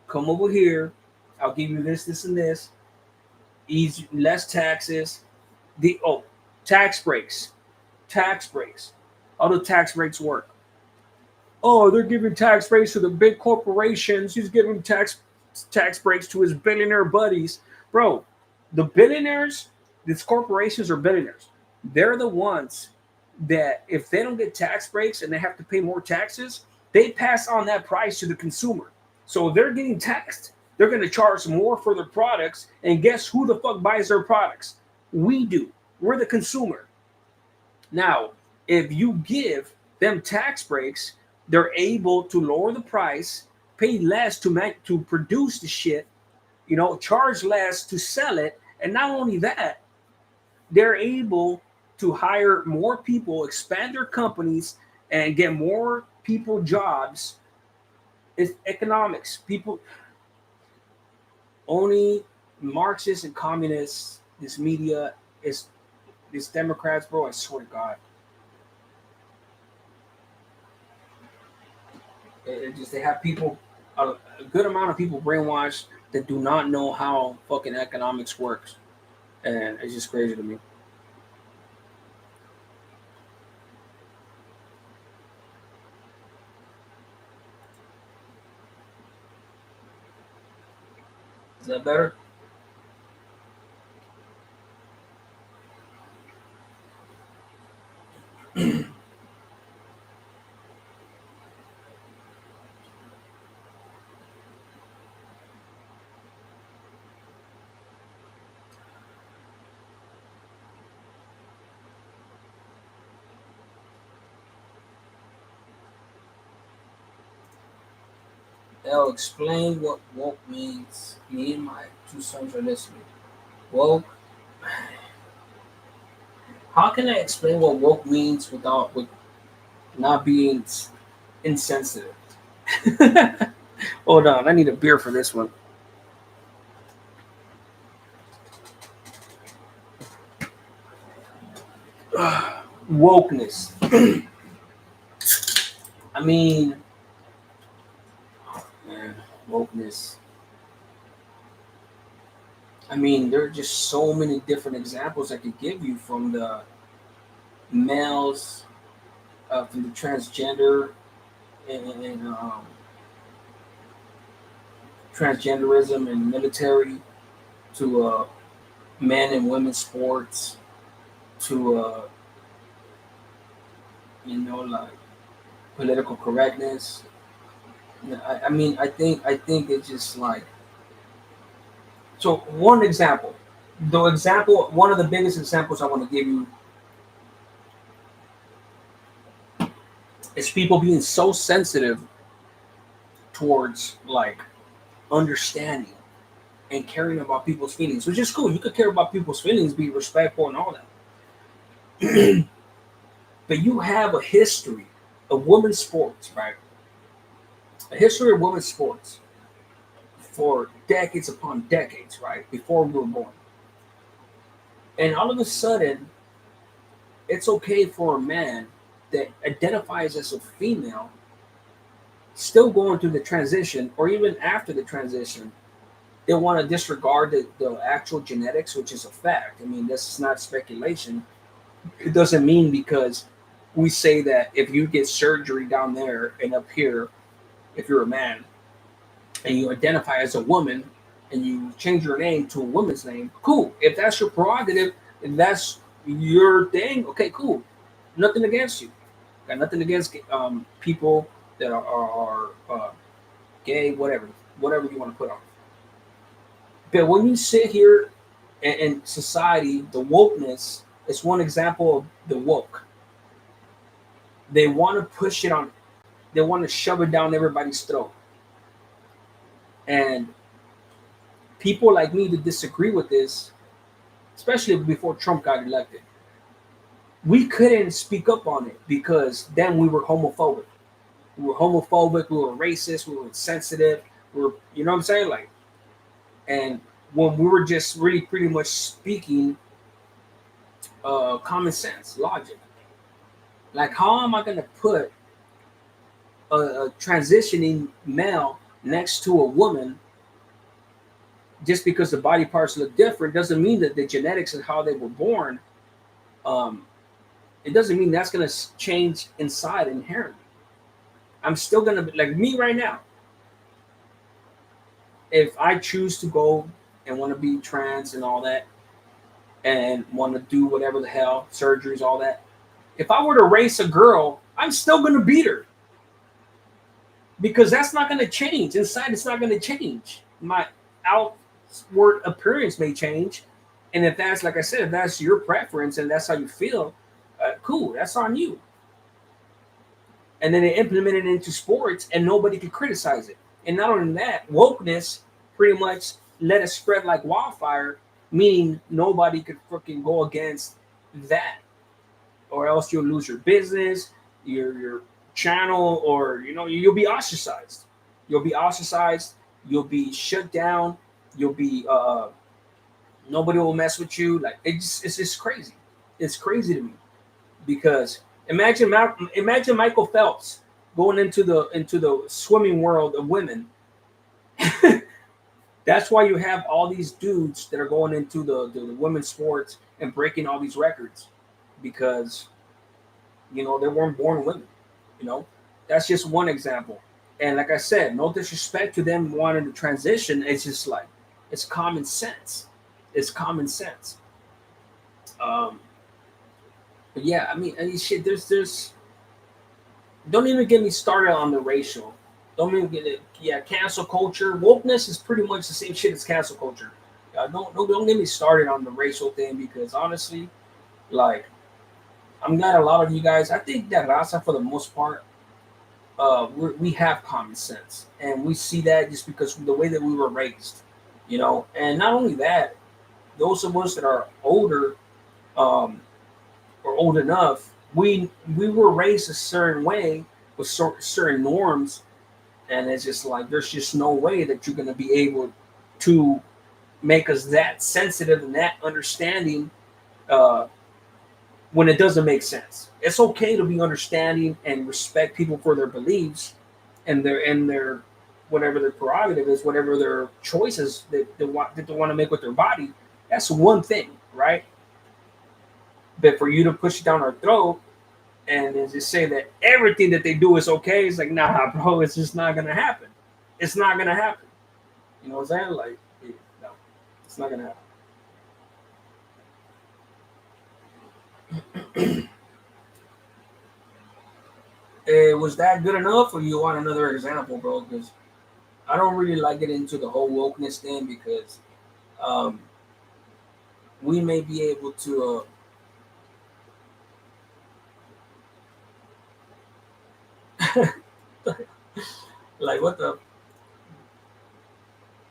Come over here. I'll give you this, this, and this. Easy, less taxes. The tax breaks. Tax breaks. How do tax breaks work? Oh, they're giving tax breaks to the big corporations. He's giving tax breaks to his billionaire buddies. Bro, the billionaires, these corporations are billionaires. They're the ones that if they don't get tax breaks and they have to pay more taxes, they pass on that price to the consumer. So if they're getting taxed, they're going to charge more for their products. And guess who the fuck buys their products? We do. We're the consumer. Now, if you give them tax breaks, they're able to lower the price, pay less to produce the shit, charge less to sell it, and not only that, they're able to hire more people, expand their companies, and get more people jobs. It's economics. People only Marxists and communists. This media is these Democrats, bro. I swear to God, it just they have people, a good amount of people brainwashed that do not know how fucking economics works, and it's just crazy to me. Is that better? I'll explain what woke means. Me and my two sons are listening. Woke. How can I explain what woke means with not being insensitive? Hold on, I need a beer for this one. Wokeness. I mean, man, wokeness. I mean, there are just so many different examples I could give you from the males, from the transgender and transgenderism and military to men and women's sports to like political correctness. I mean, I think it's just like so. One example, one of the biggest examples I want to give you is people being so sensitive towards like understanding and caring about people's feelings, which is cool. You could care about people's feelings, be respectful, and all that. But you have a history of women's sports, right? A history of women's sports for decades upon decades, right? Before we were born. And all of a sudden, it's okay for a man that identifies as a female still going through the transition or even after the transition. They want to disregard the actual genetics, which is a fact. I mean, this is not speculation. It doesn't mean because we say that if you get surgery down there and up here, if you're a man and you identify as a woman and you change your name to a woman's name, cool. If that's your prerogative, if that's your thing, okay, cool. Nothing against you. Got nothing against people that are gay, whatever you want to put on. But when you sit here and society, the wokeness is one example of the woke. They want to push it on. They want to shove it down everybody's throat. And people like me that disagree with this, especially before Trump got elected, we couldn't speak up on it because then we were homophobic. We were homophobic. We were racist. We were insensitive. We were, you know what I'm saying? Like, and when we were just really pretty much speaking common sense, logic. Like, how am I going to put a transitioning male next to a woman just because the body parts look different doesn't mean that the genetics and how they were born, um, it doesn't mean that's going to change inside inherently. I'm still going to be like me right now. If I choose to go and want to be trans and all that and want to do whatever the hell, surgeries, all that, if I were to race a girl, I'm still going to beat her because that's not going to change. Inside, it's not going to change. My outward appearance may change. And if that's, like I said, if that's your preference and that's how you feel, cool, that's on you. And then they implement it into sports and nobody can criticize it. And not only that, wokeness pretty much let it spread like wildfire, meaning nobody could freaking go against that, or else you'll lose your business, your channel, or you'll be ostracized. You'll be ostracized. You'll be shut down. You'll be nobody will mess with you. Like it's just crazy. It's crazy to me because imagine Michael Phelps going into the swimming world of women. That's why you have all these dudes that are going into the women's sports and breaking all these records because they weren't born women. You know, that's just one example. And like I said, no disrespect to them wanting to transition. It's just like it's common sense. It's common sense. Um, but yeah, I mean, shit. There's. Don't even get me started on the racial. Don't even get it. Yeah, cancel culture. Wokeness is pretty much the same shit as cancel culture. Don't get me started on the racial thing because honestly, like I'm glad a lot of you guys. I think that Raza for the most part we have common sense, and we see that just because of the way that we were raised, And not only that, those of us that are older um, or old enough, we were raised a certain way with certain norms, and it's just like there's just no way that you're going to be able to make us that sensitive and that understanding uh, when it doesn't make sense. It's okay to be understanding and respect people for their beliefs and their whatever their prerogative is, whatever their choices that they want to make with their body. That's one thing, right? But for you to push it down our throat and then just say that everything that they do is okay, it's like, nah, bro, it's just not gonna happen. It's not gonna happen. You know what I'm saying? Like, yeah, no, it's not gonna happen. Was that good enough, or you want another example, bro? Because I don't really like getting into the whole wokeness thing because um, we may be able to. Like what the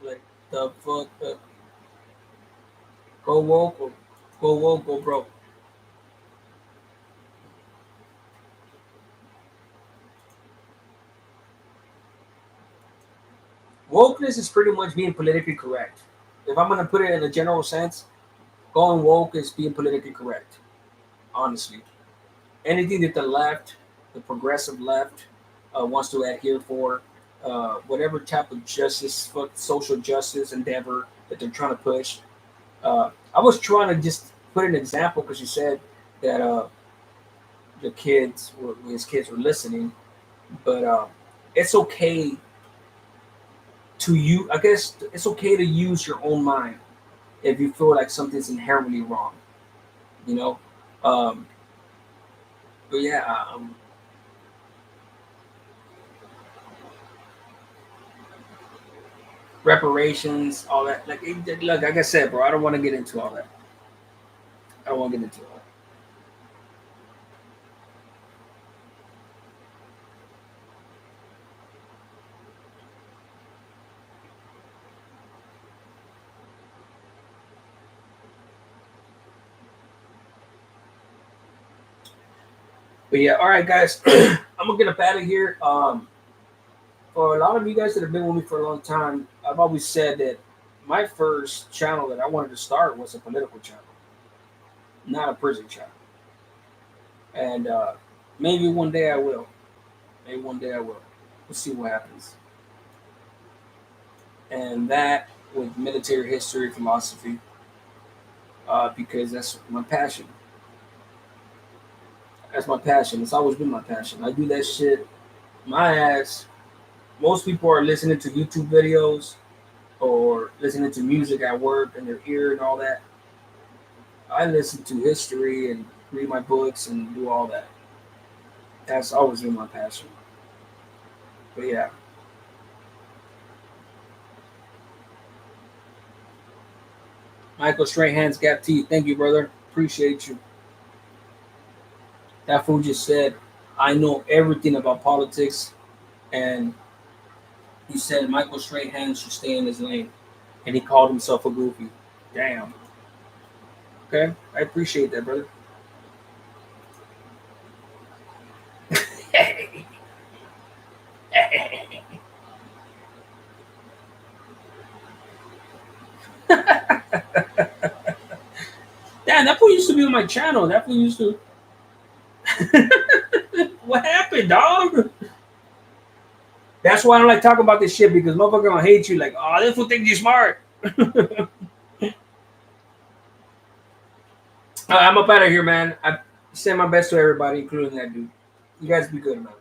like the fuck? Go woke or go woke, go broke. Wokeness is pretty much being politically correct. If I'm gonna put it in a general sense, Going woke is being politically correct. Honestly, anything that the left, the progressive left, wants to adhere for, whatever type of justice, social justice endeavor that they're trying to push. I was trying to just put an example because you said that his kids were listening, but it's okay to you. I guess it's okay to use your own mind if you feel like something's inherently wrong. You know, um, but yeah, reparations, all that. Look, like I said, bro, I don't want to get into all that. I don't want to get into all that. But yeah, all right, guys, I'm gonna get up out of here. For a lot of you guys that have been with me for a long time, I've always said that my first channel that I wanted to start was a political channel, not a prison channel. And maybe one day I will. Maybe one day I will. We'll see what happens. And that with military history, philosophy, because that's my passion. That's my passion. It's always been my passion. I do that shit my ass. Most people are listening to YouTube videos or listening to music at work in their ear and all that. I listen to history and read my books and do all that. That's always been my passion. But yeah, Michael Straight Hands Gap Teeth. Thank you, brother. Appreciate you. That fool just said, I know everything about politics. And he said Michael Straight Hands should stay in his lane. And he called himself a goofy. Damn. Okay. I appreciate that, brother. Damn, that fool used to be on my channel. That fool used to. What happened, dog? That's why I don't like talking about this shit because motherfucker gonna hate you. Like, oh, this fool think you smart. I'm up out of here, man. I send my best to everybody, including that dude. You guys be good, man.